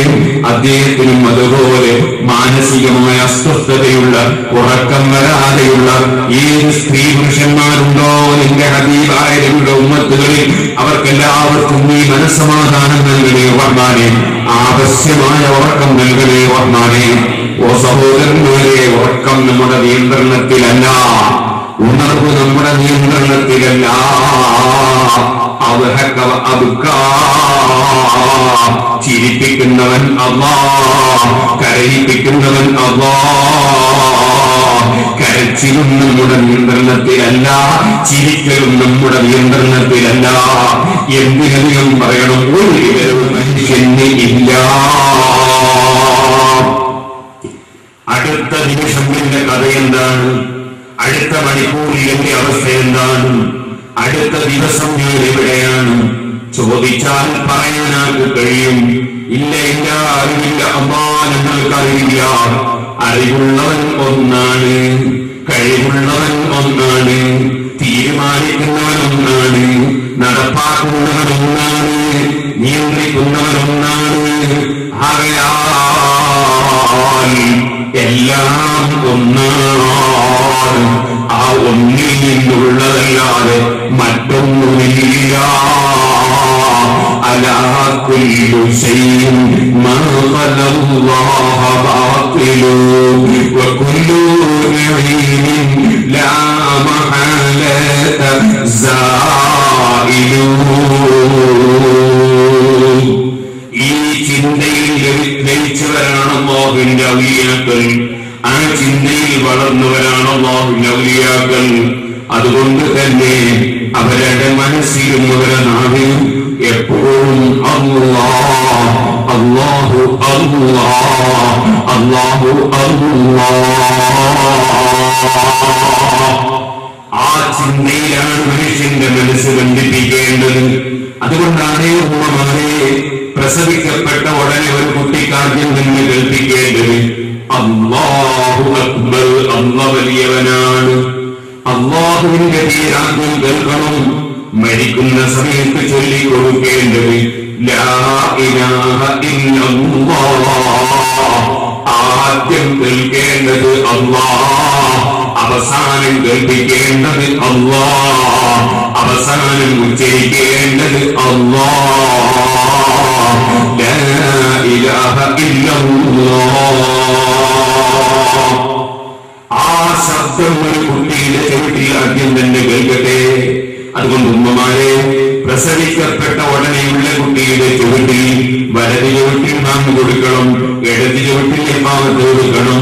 അദ്ദേഹത്തിനും അതുപോലെ മാനസികമായ അസ്വസ്ഥതയുള്ള ഉറക്കം വരാതെയുള്ള ഏത് സ്ത്രീ പുരുഷന്മാരുണ്ടോ നിന്റെ ഹബീബായ നബിയുടെ ഉമ്മത്തുകളിൽ അവർക്കെല്ലാവർക്കും നീ മനസ്സമാധാനം നൽകണേ റഹ്മാനേ. ആവശ്യമായ ഉറക്കം നൽകണേ റഹ്മാനേ. ഓ സഹോദരന്മാരെ, ഉറക്കം നമ്മുടെ നിയന്ത്രണത്തിലല്ല, ഉണർവ് നമ്മുടെ നിയന്ത്രണത്തിലല്ല. ചിരിപ്പിക്കുന്നവൻ അല്ലാഹ്, കരയിപ്പിക്കുന്നവൻ അല്ലാഹ്. കരച്ചിലും നമ്മുടെ നിയന്ത്രണത്തിലല്ല, ചിരിക്കലും നമ്മുടെ നിയന്ത്രണത്തിലല്ല. എന്തിനധികം പറയണം, ഒരു വിവരവും മനുഷ്യന് ഇല്ല. അടുത്ത നിമിഷം എന്റെ കഥ എന്താണ്, അടുത്ത മണിക്കൂറിൽ എന്റെ അവസ്ഥ എന്താണ്, അടുത്ത ദിവസം ഞാൻ എവിടെയാണ് ചോദിച്ചാൽ പറയാനാർക്ക് കഴിയും? ഇല്ല, ഇല്ല, അറിവില്ല. അമ്മാ ഞങ്ങൾക്ക് അറിവില്ല. അറിവുള്ളവൻ ഒന്നാണ്, കഴിവുള്ളവൻ ഒന്നാണ്, തീരുമാനിക്കുന്നവൻ ഒന്നാണ്, നടപ്പാക്കുന്നവൻ ഒന്നാണ്, നിയന്ത്രിക്കുന്നവൻ ഒന്നാണ്. എല്ലാം ഒന്നാണ്. ആ ഒന്നിൽ നിന്നുള്ളതല്ലാതെ മറ്റൊന്നുമില്ല. അലാ കുല്ലു ശൈഇൻ മാ ഖലല്ലാഹ ബാതിലു വകുല്ലു നഈമിൻ ലാ മഹാലത സായിലു. ഈ ചിന്തയിൽ ലഭിച്ചവരാണ് അല്ലാഹുവിന്റെ ഔലിയാക്കൾ. ആ ചിന്തയിൽ വളർന്നവരാണ് അല്ലാഹുവിന്റെ ഔലിയാക്കൾ. അതുകൊണ്ട് തന്നെ അവരുടെ മനസ്സിലും അവരുടെ നാവിലും എപ്പോഴും അല്ലാഹ്, അല്ലാഹു, അല്ലാഹ്, അല്ലാഹു, അല്ലാഹ്. ആ ചിന്തയിലാണ് മനുഷ്യന്റെ മനസ്സ് ബന്ധിപ്പിക്കേണ്ടത്. അതുകൊണ്ടാണ് ഉമ്മമാരെ പ്രസവിക്കപ്പെട്ട ഉടനെ ഒരു കുട്ടിക്കാദ്യം നിന്ന് കേൾപ്പിക്കേണ്ടത് അല്ലാഹു അക്ബർ, അല്ലാഹു വലിയവനാണ്. അല്ലാഹുവിന്റെ പേരാദ്യം കേൾക്കണം. മരിക്കുന്ന സമയത്ത് ചൊല്ലിക്കൊടുക്കേണ്ടത് ലാ ഇലാഹ ഇല്ലല്ലാഹ്. ആദ്യം കേൾക്കേണ്ടത് അല്ലാഹ്, അവസാനം കേൾപ്പിക്കേണ്ടത് അല്ലാഹ്, അവസാനം ഉച്ചരിക്കേണ്ടത് അല്ലാഹ്. ലാ ഇലാഹ ഇല്ലല്ലാഹ്. ആ ശബ്ദം ഒരു കുട്ടിയുടെ ചുവട്ടിൽ ആദ്യം തന്നെ കേൾക്കട്ടെ. അതുകൊണ്ട് ഉമ്മമാരെ, പ്രസവിക്കപ്പെട്ട ഉടനെയുള്ള കുട്ടിയുടെ ചുവട്ടിൽ വലത് ചുവട്ടിൽ നാം കൊടുക്കണം, ഇടത് ചുവട്ടിൽ എമ്മാമത്ത് കൊടുക്കണം.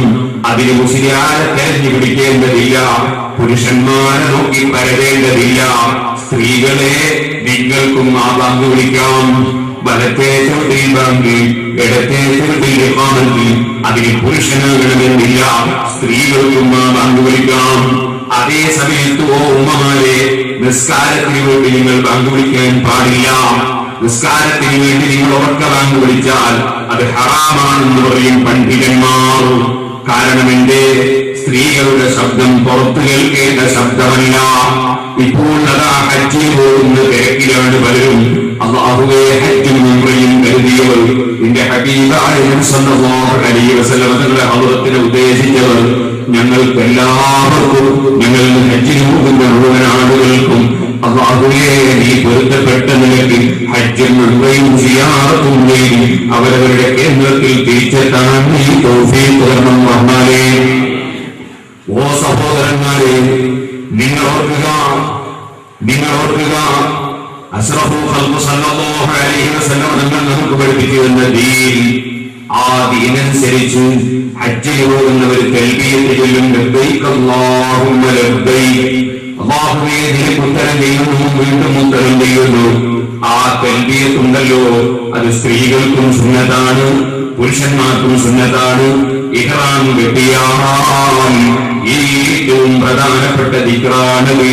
അതിന് മുസ്ലിയാരെ തെരഞ്ഞു പിടിക്കേണ്ടതില്ല, പുരുഷന്മാരെ നോക്കി പരതേണ്ടതില്ല. സ്ത്രീകളെ നിങ്ങൾക്കും ആ ബാങ്ക് വിളിക്കാം. വലത്തെ ചുവട്ടിൽ ബാങ്ക്, ഇടത്തെ ചുവട്ടിൽ എമ്മാമത്ത്. അതിന് പുരുഷനാകണമെന്നില്ല, സ്ത്രീകൾക്കും ആ ബാങ്ക് വിളിക്കാം. അതേ സമയത്ത് ഓ ഉമ്മമാരെ, നിസ്കാരത്തിന് വേണ്ടി നിങ്ങൾ ബാങ്ക് വിളിക്കാൻ പാടില്ല. നിസ്കാരത്തിന് വേണ്ടി നിങ്ങൾ ഉറക്ക ബാങ്ക് വിളിച്ചാൽ അത് ഹറാമാണെന്ന് പറയും പണ്ഡിതന്മാർ. കാരണം എന്റെ സ്ത്രീകളുടെ ശബ്ദം പുറത്തു കേൾക്കേണ്ട ശബ്ദമല്ല. ഇപ്പോൾ അതാ ഹജ്ജിന് പോകുന്ന തിരക്കിലാണ് പലരും. അല്ലാഹുവേ, ഹജ്ജും ഉംറയും കരുതിയവർ, നിന്റെ ഹബീബായ നബി സല്ലല്ലാഹു അലൈഹി വസല്ലം തങ്ങളുടെ ഹദ്റത്തിനെ ഉദ്ദേശിച്ചവർ, ഞങ്ങൾക്ക് എല്ലാവർക്കും, ഞങ്ങൾ ഹജ്ജിന് പോകുന്ന മുഴുവൻ ആളുകൾക്കും അല്ലാഹുവേ നീ പൊരുത്തപ്പെട്ട നിലയ്ക്ക് ഹജ്ജും ഉംറയും സിയാറത്തും ചെയ്ത് അവരവരുടെ കേന്ദ്രത്തിൽ തിരിച്ചെത്താൻ നീ തൗഫീഖ് തരണം റഹ്മാനേ. ഓ സഹോദരന്മാരെ, നിങ്ങൾ ഓർക്കുക, അശ്റഫുൽ ഖൽഖ് സല്ലല്ലാഹു അലൈഹി വസല്ലം തങ്ങൾ നമുക്ക് പഠിപ്പിച്ചു തന്ന ദീൻ, ആ ദീനനുസരിച്ച് ഹജ്ജിന് പോകുന്നവർ തൽബിയത്ത് ചൊല്ലും. ലബ്ബൈക അല്ലാഹുമ്മ ലബ്ബൈക. അല്ലാഹുവേ നിനക്ക് ഉത്തരം ചെയ്യുന്നു, വീണ്ടും ഉത്തരം ചെയ്യുന്നു. ആ തൽബിയത്തുണ്ടല്ലോ, അത് സ്ത്രീകൾക്കും സുന്നത്താണ്, പുരുഷന്മാർക്കും സുന്നത്താണ്. ഇഹ്റാം കെട്ടിയാൽ ഏറ്റവും പ്രധാനപ്പെട്ട ദിക്റാണത്,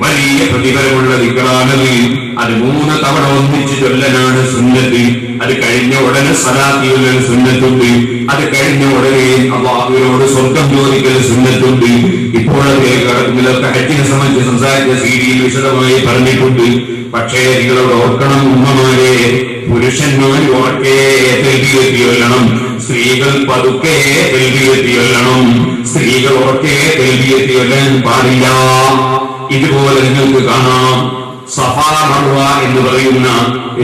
വലിയ പ്രതിഫലമുള്ള ദിക്റാണത്. അത് 3 തവണ ഒന്നിച്ച് ചൊല്ലനാണ് സുന്നത്ത്. അത് കഴിഞ്ഞ ഉടനെ സ്വലാത്ത് ചൊല്ലൽ സുന്നത്തുണ്ട്. അത് കഴിഞ്ഞ ഉടനെ അല്ലാഹുവിനോട് സ്വർഗ്ഗം ചോദിക്കൽ സുന്നത്തുണ്ട്. ഇപ്പോഴത്തെ കടക്കുന്നതൊക്കെ ഹജ്ജിനെ സംബന്ധിച്ച് സംസാരിച്ച സീരിയൽ വിശദമായി പറഞ്ഞിട്ടുണ്ട്. പക്ഷേ നിങ്ങളോട് ഓർക്കണം ഉമ്മമാരെ, പുരുഷന്മാർ ഉറക്കെ തെൽബിയത്ത് ചൊല്ലണം, സ്ത്രീകൾ പതുക്കെ തെൽബിയത്ത് ചൊല്ലണം. സ്ത്രീകൾ ഉറക്കെ തെൽബിയത്ത് ചൊല്ലാൻ പാടില്ല. ഇതുപോലെ നിങ്ങൾക്ക് കാണാം, സഫാ മർവ എന്ന് പറയുന്ന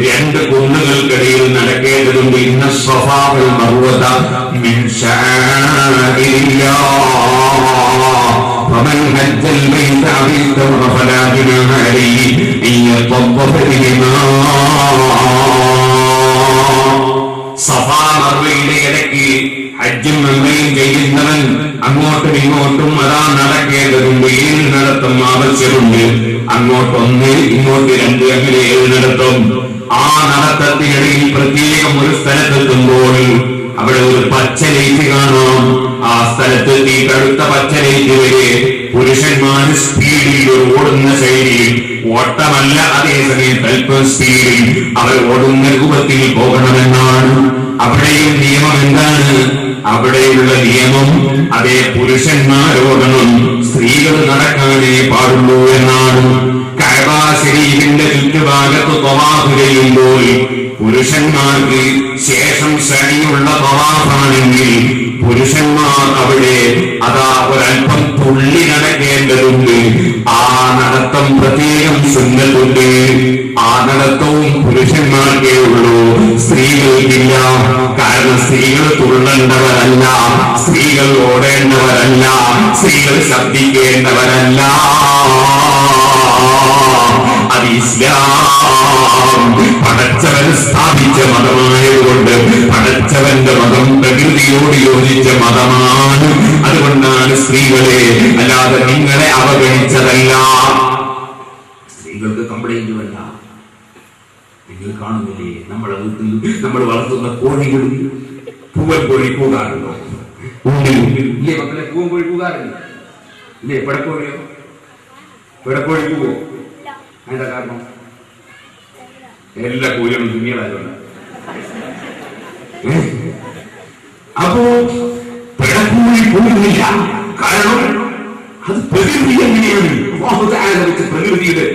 2 കുന്നുകൾക്കിടയിൽ നടക്കേണ്ടതുണ്ട്. ഇന്ന സഫാ വൽ മർവത മിൻ ശഅഇരില്ലാഹ് ഫമൻ ഹജ്ജൽ ബൈത ഔ ഇതമറ ഫലാ ജുനാഹ അലൈഹി അൻ യതവഫ ബിഹിമാ. സഫാ മർവയുടെ ഇടയ്ക്ക് ഹജ്ജും ഉംറയും ചെയ്യുന്നവൻ അങ്ങോട്ടും ഇങ്ങോട്ടും അതാ നടക്കേണ്ടതുണ്ട്. 7 നടത്തം ആവശ്യമുണ്ട്. അങ്ങോട്ടൊന്ന്, ഇങ്ങോട്ട് 2, അങ്ങനെ 7 നടത്തം. ആ നടത്തത്തിനിടയിൽ പ്രത്യേകം ഒരു സ്ഥലത്തെത്തുമ്പോൾ അവിടെ ഒരു പച്ച ലൈറ്റ് കാണാം. ആ സ്ഥലത്തെത്തി കടുത്ത പച്ച ലൈറ്റ് വരെ പുരുഷന്മാർ സ്പീഡിൽ ഓടുന്ന ശൈലിയിൽ, ഓട്ടമല്ല, അതേസമയം അല്പം സ്പീഡിൽ അവർ ഓടുന്ന രൂപത്തിൽ പോകണമെന്നാണ്. അവിടെയും നിയമം എന്താണ്? അവിടെയുള്ള നിയമം അതേ പുരുഷന്മാരോടണം, സ്ത്രീകൾ നടക്കാനേ പാടുള്ളൂ എന്നാണ്. കഅബ ശരീഫിന്റെ ചുറ്റുഭാഗത്ത് തവാഫ് ചെയ്യുമ്പോൾ പുരുഷന്മാർക്ക് ശേഷം സഅയുള്ള തവാഫാണെങ്കിൽ പുരുഷന്മാർ അവിടെ അതാ ഒരൽപ്പം തുള്ളി നടക്കേണ്ടതുണ്ട്. ആ നടത്തം പ്രത്യേകം സുന്നത്തുണ്ട്. ആ നടത്തവും പുരുഷന്മാർക്കേ ഉള്ളൂ, സ്ത്രീകൾക്കില്ല. കാരണം സ്ത്രീകൾ തുള്ളേണ്ടവരല്ല, സ്ത്രീകൾ ഓടേണ്ടവരല്ല, സ്ത്രീകൾ ശബ്ദിക്കേണ്ടവരല്ല. അത് ഇസ്ലാം പടച്ചവൻ സ്ഥാപിച്ച മതമായതുകൊണ്ട് പടച്ചവന്റെ മതം പ്രകൃതിയോട് യോജിച്ച മതമാണ്. അതുകൊണ്ടാണ് സ്ത്രീകളെ, അല്ലാതെ നിങ്ങളെ അവഗണിച്ചതല്ല. സ്ത്രീകൾക്ക് കംപ്ലൈന്റ് വേണ്ട. നിങ്ങൾ കാണുന്നില്ലേ, നമ്മളെ വീട്ടിൽ നമ്മൾ വളർത്തുന്ന കോഴികൾ പൂവൻ കോഴി കൂകാറുണ്ടോ? ഇല്ലേ മക്കളെ, പൂവൻ കോഴി കൂകാറില്ല ഇല്ലേ? പെടക്കോഴിയോ? പെടക്കോഴി പൂവോ? അതിന്റെ കാരണം എല്ലാ കോഴികളും തുണികളായതുകൊണ്ട്. അപ്പോ പെടക്കോഴി പോകുന്നില്ല. കാരണം അത് പ്രകൃതി എങ്ങനെയാണ്, പ്രകൃതിയുടെ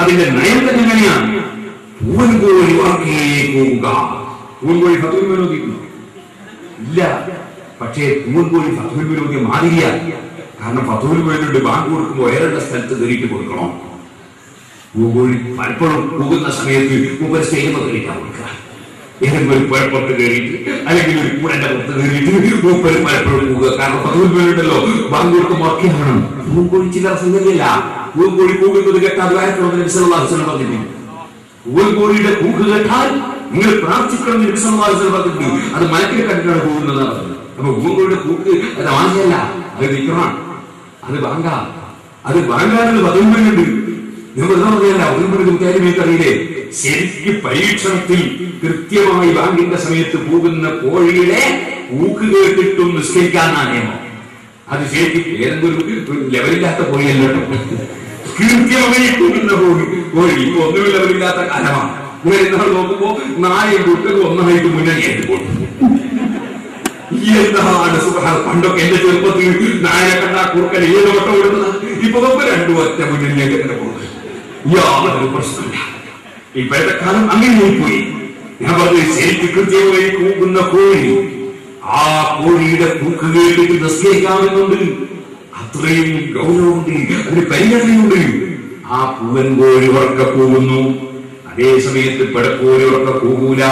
അതിന്റെ നയം തന്നെ എങ്ങനെയാണ്? പൂവൻ കോഴി ഉറക്കേ പോവുക. പൂവൻ കോഴി ഫത്വൽ വിരോധിക്കുന്നു ഇല്ല. പക്ഷേ പൂവൻ കോഴി ഫത്വൽ വിരോധി മാറില്ല. കാരണം ഫത്വൽ വേണ്ടിയിട്ട് ബാങ്ക് കൊടുക്കുമ്പോൾ വേറെ സ്ഥലത്ത് കയറിയിട്ട് കൊടുക്കണം. പൂവൻകോഴി പലപ്പോഴും പോകുന്ന സമയത്ത് മൂപ്പർ സ്റ്റേജിൽ കയറിയിട്ടാ കൊടുക്കുക. ഏതെങ്കിലും ഒരു പുഴപ്പുറത്ത് കയറിയിട്ട് അല്ലെങ്കിൽ ഒരു കൂടന്റെ പുറത്ത് കയറിയിട്ട് മൂപ്പർ പലപ്പോഴും പോകുക. കാരണം ഫത്വൽ വേണ്ടിയിട്ടല്ലോ ബാങ്ക് കൊടുക്കുമ്പോൾ ഒക്കെ വേണം. പൂവൻകോഴി ചില്ലറ സംഗതിയല്ല. പൂവൻകോഴി പോകുന്നത് കേട്ടാൽ പറഞ്ഞിട്ടുണ്ട്. പൂവൻകോഴിയുടെ കൂക്ക് കേട്ടാൽ നിങ്ങൾ പ്രാർത്ഥിക്കണം എന്ന് പറഞ്ഞിട്ടുണ്ട്. അത് മലക്കിൽ കണ്ടിട്ടാണ് പോകുന്നതാണ് പറഞ്ഞത്. അപ്പൊ പൂവൻകോഴിയുടെ കൂക്ക് അത് വാങ്ങിയല്ല, അത് വിക്രമാണ്, അത് ബാങ്ക. അത് ബാങ്കാണെന്ന് പതിവുണ്ട്. അറിയില്ലേ? ശരിക്ക് പരീക്ഷണത്തിൽ കൃത്യമായി ബാങ്കിന്റെ സമയത്ത് പോകുന്ന കോഴിയുടെ കൂക്ക് കേട്ടിട്ടും നിസ്കരിക്കാനാണ് നിയമം. അത് ശരിക്കും ഏതെങ്കിലും ലെവലില്ലാത്ത കോഴിയല്ലോ, കൃത്യമായി പോകുന്ന കോഴി. ഇപ്പൊ ഒന്നും ലെവലില്ലാത്ത കാലമാണ്. ഇങ്ങനെ നോക്കുമ്പോ നായും കുട്ടികൾ ഒന്നായിട്ട് മുന്നണിയായിട്ട് പോകും. എന്താണ് സുഖം. പണ്ടൊക്കെ എന്റെ ചെറുപ്പത്തിൽ നായനെ കണ്ടാ കുറുക്കൻ ഏത് വട്ടം ഓടുന്നത്. ഇപ്പൊ നമുക്ക് 2 ഒറ്റ മുന്നണിയായിട്ട് തന്നെ പോകുന്നത്. യാതൊരു പ്രശ്നമില്ല. ഇപ്പോഴത്തെ കാലം അങ്ങനെ പോയി. ഞാൻ പറഞ്ഞത് ശരിക്ക് കൃത്യമായി കൂക്കുന്ന കോഴി, ആ കോഴിയുടെ കൂക്ക് കേട്ടിട്ട് നിസ്കരിക്കാമെന്നുണ്ട്. അത്രയും ഗൗരവമുണ്ട്, അതിന് പരിഗണനയുണ്ട്. ആ പൂവൻ കോഴി ഉറക്ക പോകുന്നു. അതേ സമയത്ത് പെടക്കോഴി ഉറക്ക പോകൂല.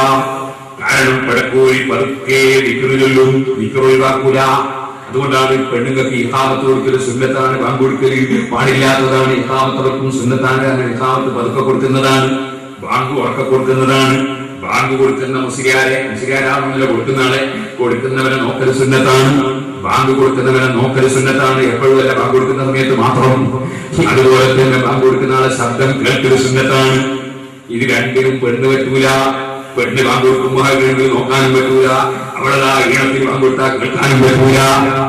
കാരണം പെടക്കോഴി പതുക്കെ വിക്രുചൊല്ലും, വിക്രൊഴിവാക്കൂല. അതുകൊണ്ടാണ് പെണ്ണുങ്ങൾക്ക് ഇഖാമത്ത് കൊടുക്കല് സുന്നത്താണ്, ബാങ്ക് കൊടുക്കല് പാടില്ലാത്തതാണ്. ഇഖാമത്തവർക്കും സുന്നത്താണ്. കാരണം ഇഖാമത്ത് പതുക്കെ കൊടുക്കുന്നതാണ്, ബാങ്ക് ഉറക്ക കൊടുക്കുന്നതാണ്. ബാങ്ക് കൊടുക്കുന്ന മുസ്ലിയാരാണെന്നല്ല കൊടുക്കുന്നവരെ നോക്കല് സുന്നത്താണ്. ബാങ്ക് കൊടുക്കുന്നവരെ നോക്കല് സുന്നത്താണ്. എപ്പോഴും അല്ല, ബാങ്ക് കൊടുക്കുന്ന സമയത്ത് മാത്രം. അതുപോലെ തന്നെ ബാങ്ക് കൊടുക്കുന്ന ആളെ ശബ്ദം കേൾക്കല് സുന്നത്താണ്. ഇത് രണ്ടിനും പെണ്ണ് പറ്റൂല. പെണ്ണ് വാങ്ങുമ്പോൾ നോക്കാനും പറ്റൂല, അവളതാ ഈണത്തിൽ വാങ്ങുകൊടുത്താൽ കേൾക്കാനും പറ്റൂല.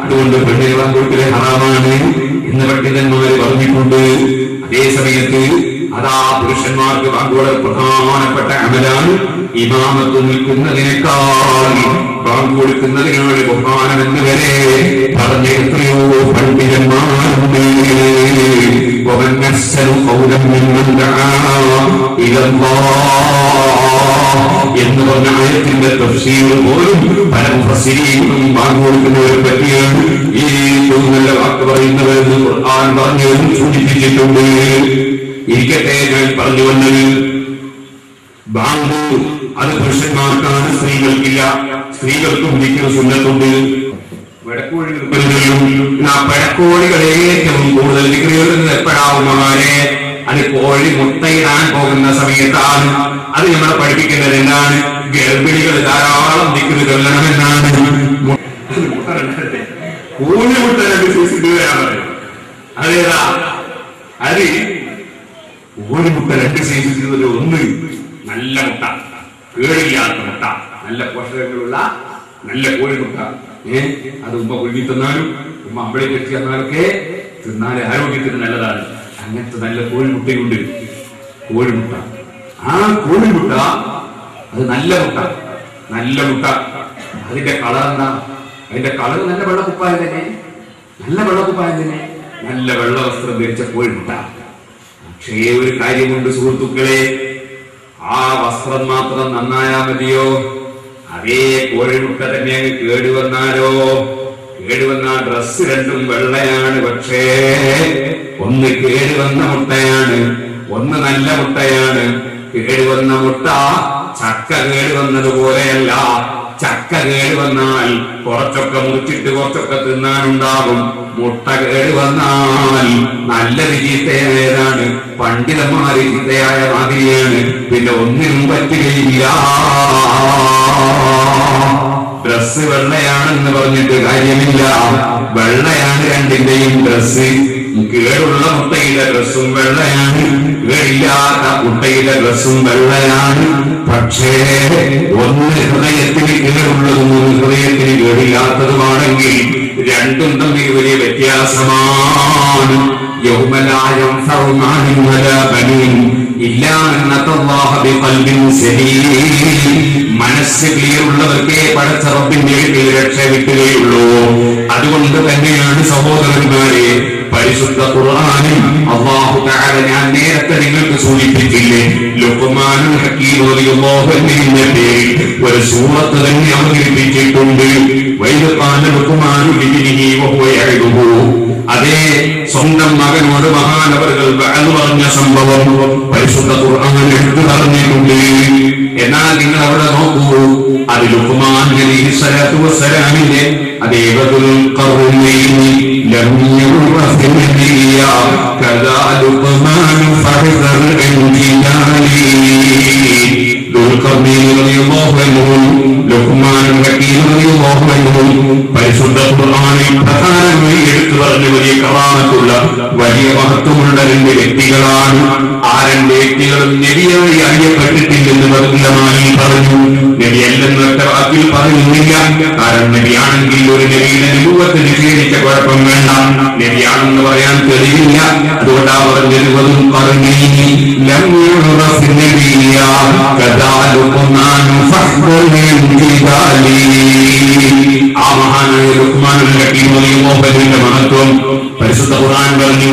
അതുകൊണ്ട് പെണ്ണിന് വാങ്ങുകൊടുക്കല് ഹറാമാണ് എന്ന് പണ്ഡിതന്മാര് പറഞ്ഞിട്ടുണ്ട്. അതേ സമയത്ത് അതാ പുരുഷന്മാർക്ക് വാങ്ങുകൊടുക്കൽ പ്രധാനപ്പെട്ട അമലാണ് ഇമാമത്ത് നിൽക്കുന്നതിനേക്കാൾ ബാങ്ക് കൊടുക്കുന്നതിനാണ് ബഹുമാനമെന്ന് വരെ പറഞ്ഞ എത്രയോ പണ്ഡിതന്മാരുണ്ട്. എന്ന് പറഞ്ഞ ആയത്തിന്റെ തഫ്സീർ പോലും പല മുഫസ്സിരീങ്ങളും ബാങ്ക് കൊടുക്കുന്നവരെ പറ്റിയാണ് ഏറ്റവും നല്ല വാക്ക് പറയുന്നവരെന്ന് ഖുർആൻ പറഞ്ഞതും സൂചിപ്പിച്ചിട്ടുണ്ട്. ഇരിക്കട്ടെ, ഞാൻ പറഞ്ഞു വന്നത് ബാങ്ക് അത് പുരുഷന്മാർക്കാണ്, സ്ത്രീകൾക്കില്ല. സ്ത്രീകൾക്കും വിളിക്കുന്ന സുന്നത്തുണ്ട്. പഴക്കോഴികളെ ഏറ്റവും കൂടുതൽ വിക്രികളുന്നത് എപ്പോഴാവുന്നവരെ അത് കോഴി മുട്ടയിടാൻ പോകുന്ന സമയത്താണ്. അത് നമ്മളെ പഠിപ്പിക്കുന്നത് എന്താണ്? ഗർഭിണികൾ ധാരാളം വിക്രി കൊല്ലണമെന്നാണ്. കോഴിമുട്ട വിശ്വസിക്കുകയാണ്. അതേതാ? അത് കോഴിമുട്ട രണ്ട് സൈസിക്കുന്നത്. ഒന്ന് നല്ല മുട്ട, കേടില്ലാത്ത മുട്ട, നല്ല പോഷകങ്ങളുള്ള നല്ല കോഴിമുട്ട. അത് ഉമ്മ പുഴുങ്ങി തന്നാലും ഉമ്മ അമ്പളി കെട്ടി തന്നാലൊക്കെ തിന്നാല് ആരോഗ്യത്തിന് നല്ലതാണ്. അങ്ങനത്തെ നല്ല കോഴിമുട്ടയുണ്ട്. കോഴിമുട്ട, ആ കോഴിമുട്ട അത് നല്ല മുട്ട, നല്ല മുട്ട. അതിന്റെ കളർ എന്താ? അതിന്റെ കളർ നല്ല വെള്ളക്കുപ്പായം തന്നെ, നല്ല വെള്ളക്കുപ്പായം തന്നെ, നല്ല വെള്ള വസ്ത്രം ധരിച്ച കോഴിമുട്ട. പക്ഷേ ഒരു കാര്യമുണ്ട് സുഹൃത്തുക്കളെ, ആ വസ്ത്രം മാത്രം നന്നായാ മതിയോ? അതേ കോഴിമുട്ട തന്നെ അങ്ങ് കേടുവന്നാലോ? കേടുവന്ന ഡ്രസ് രണ്ടും വെള്ളയാണ്, പക്ഷേ ഒന്ന് കേടുവന്ന മുട്ടയാണ്, ഒന്ന് നല്ല മുട്ടയാണ്. കേടുവന്ന മുട്ട ചക്ക കേടുവന്നതുപോലെയല്ല. ചക്ക കേടുവന്നാൽ കുറച്ചൊക്കെ മുറിച്ചിട്ട് കുറച്ചൊക്കെ തിന്നാനുണ്ടാകും. മുട്ട കേടുവന്നാൽ നല്ലത് ചീത്തയായതാണ്, പണ്ഡിതന്മാര് ചീത്തയായ മാതിരിയാണ്. പിന്നെ ഒന്നിനും പറ്റുകയില്ല. ഡ്രസ് വെള്ളയാണെന്ന് പറഞ്ഞിട്ട് കാര്യമില്ല. വെള്ളയാണ് രണ്ടിന്റെയും ഡ്രസ്. കേടുള്ള മുട്ടയിലെ ഡ്രസ്സും വെള്ളയാണ്, കേടില്ലാത്ത മുട്ടയിലെ ഡ്രസ്സും വെള്ളയാണ്. പക്ഷേ ഒന്ന് ഹൃദയത്തിന് കേടുള്ളതും ഹൃദയത്തിന് കേടില്ലാത്തതുമാണെങ്കിൽ രണ്ടും തമ്മിൽ വലിയ വ്യത്യാസമാണ്. യൗമലായം ഫർമാനും വലാ ബനീൻ ഇല്ലാ മൻ അല്ലാഹ ബിഖൽബിൻ സലീം. മനസ്സ് ക്ലിയറുള്ളവർക്കേ പടച്ച റബ്ബിന്റെ അടുക്കൽ രക്ഷ കിട്ടുകയുള്ളൂ. അതുകൊണ്ട് തന്നെയാണ് സഹോദരന്മാരെ, പരിശുദ്ധ ഖുർആനിൽ അല്ലാഹു തആല ഞാൻ നേരത്തെ നിങ്ങൾക്ക് സൂചിപ്പിച്ചില്ലേ, ലുഖ്മാനുൽ ഹകീം റളിയല്ലാഹു അൻഹുവിന്റെ പേരിൽ ഒരു സൂറത്ത് തന്നെ അവതരിപ്പിച്ചിട്ടുണ്ട്. വൈദ് ഖാല ലുഖ്മാനു ലിബ്നിഹി വഹുവ യഅദുഹു. അതേ സ്വന്തം മകനോട് മഹാനവറുകൾ വഅദ് പറഞ്ഞ സംഭവം പരിശുദ്ധ ഖുർആനിൽ എടുത്തു പറഞ്ഞിട്ടുണ്ട്. എന്നാൽ നിങ്ങൾ അവിടെ നോക്കൂ, അത് ലുഖ്മാൻ നബി സ്വല്ലല്ലാഹു അലൈഹി വസല്ലമിന്റെ അതേ വദുൽ ഖർനൈനി ലം യുറഫിനിയ കദാ ലുഖ്മാൻ ഫഹദർ ഇൻജിനാലി. പരിശുദ്ധ ഖുർആനിൽ പ്രധാനമായി എടുത്തു പറഞ്ഞ വലിയ കറാമത്തുള്ള വലിയ മഹത്വമുള്ള രണ്ട് വ്യക്തികളാണ്. ആ രണ്ട് വ്യക്തികളും നബിയായി അറിയപ്പെട്ടിട്ടില്ലെന്ന് വ്യക്തമായി പറഞ്ഞു. നബിയല്ലെന്ന് ഒറ്റ വാക്കിൽ പറയുന്നില്ല. കാരണം നബിയാണെങ്കിൽ ഒരു നബിയുടെ നബുവത്ത് നിഷേധിച്ച കുഴപ്പം വേണ്ട, നബിയാണെന്ന് പറയാൻ തെളിവില്ല. അതുകൊണ്ടാ പറഞ്ഞത് വദുൽ ഖർനൈനി ലം യുറഫ് നബിയ കദാ ലുഖ്മാൻ ഫഹ്ദർ ഇൻജിനാലി. ആ മഹാനായ ലുഖ്മാനുൽ ഹകീം റളിയല്ലാഹു അൻഹുവിന്റെ മഹത്വം പരിശുദ്ധ ഖുർആൻ പറഞ്ഞു.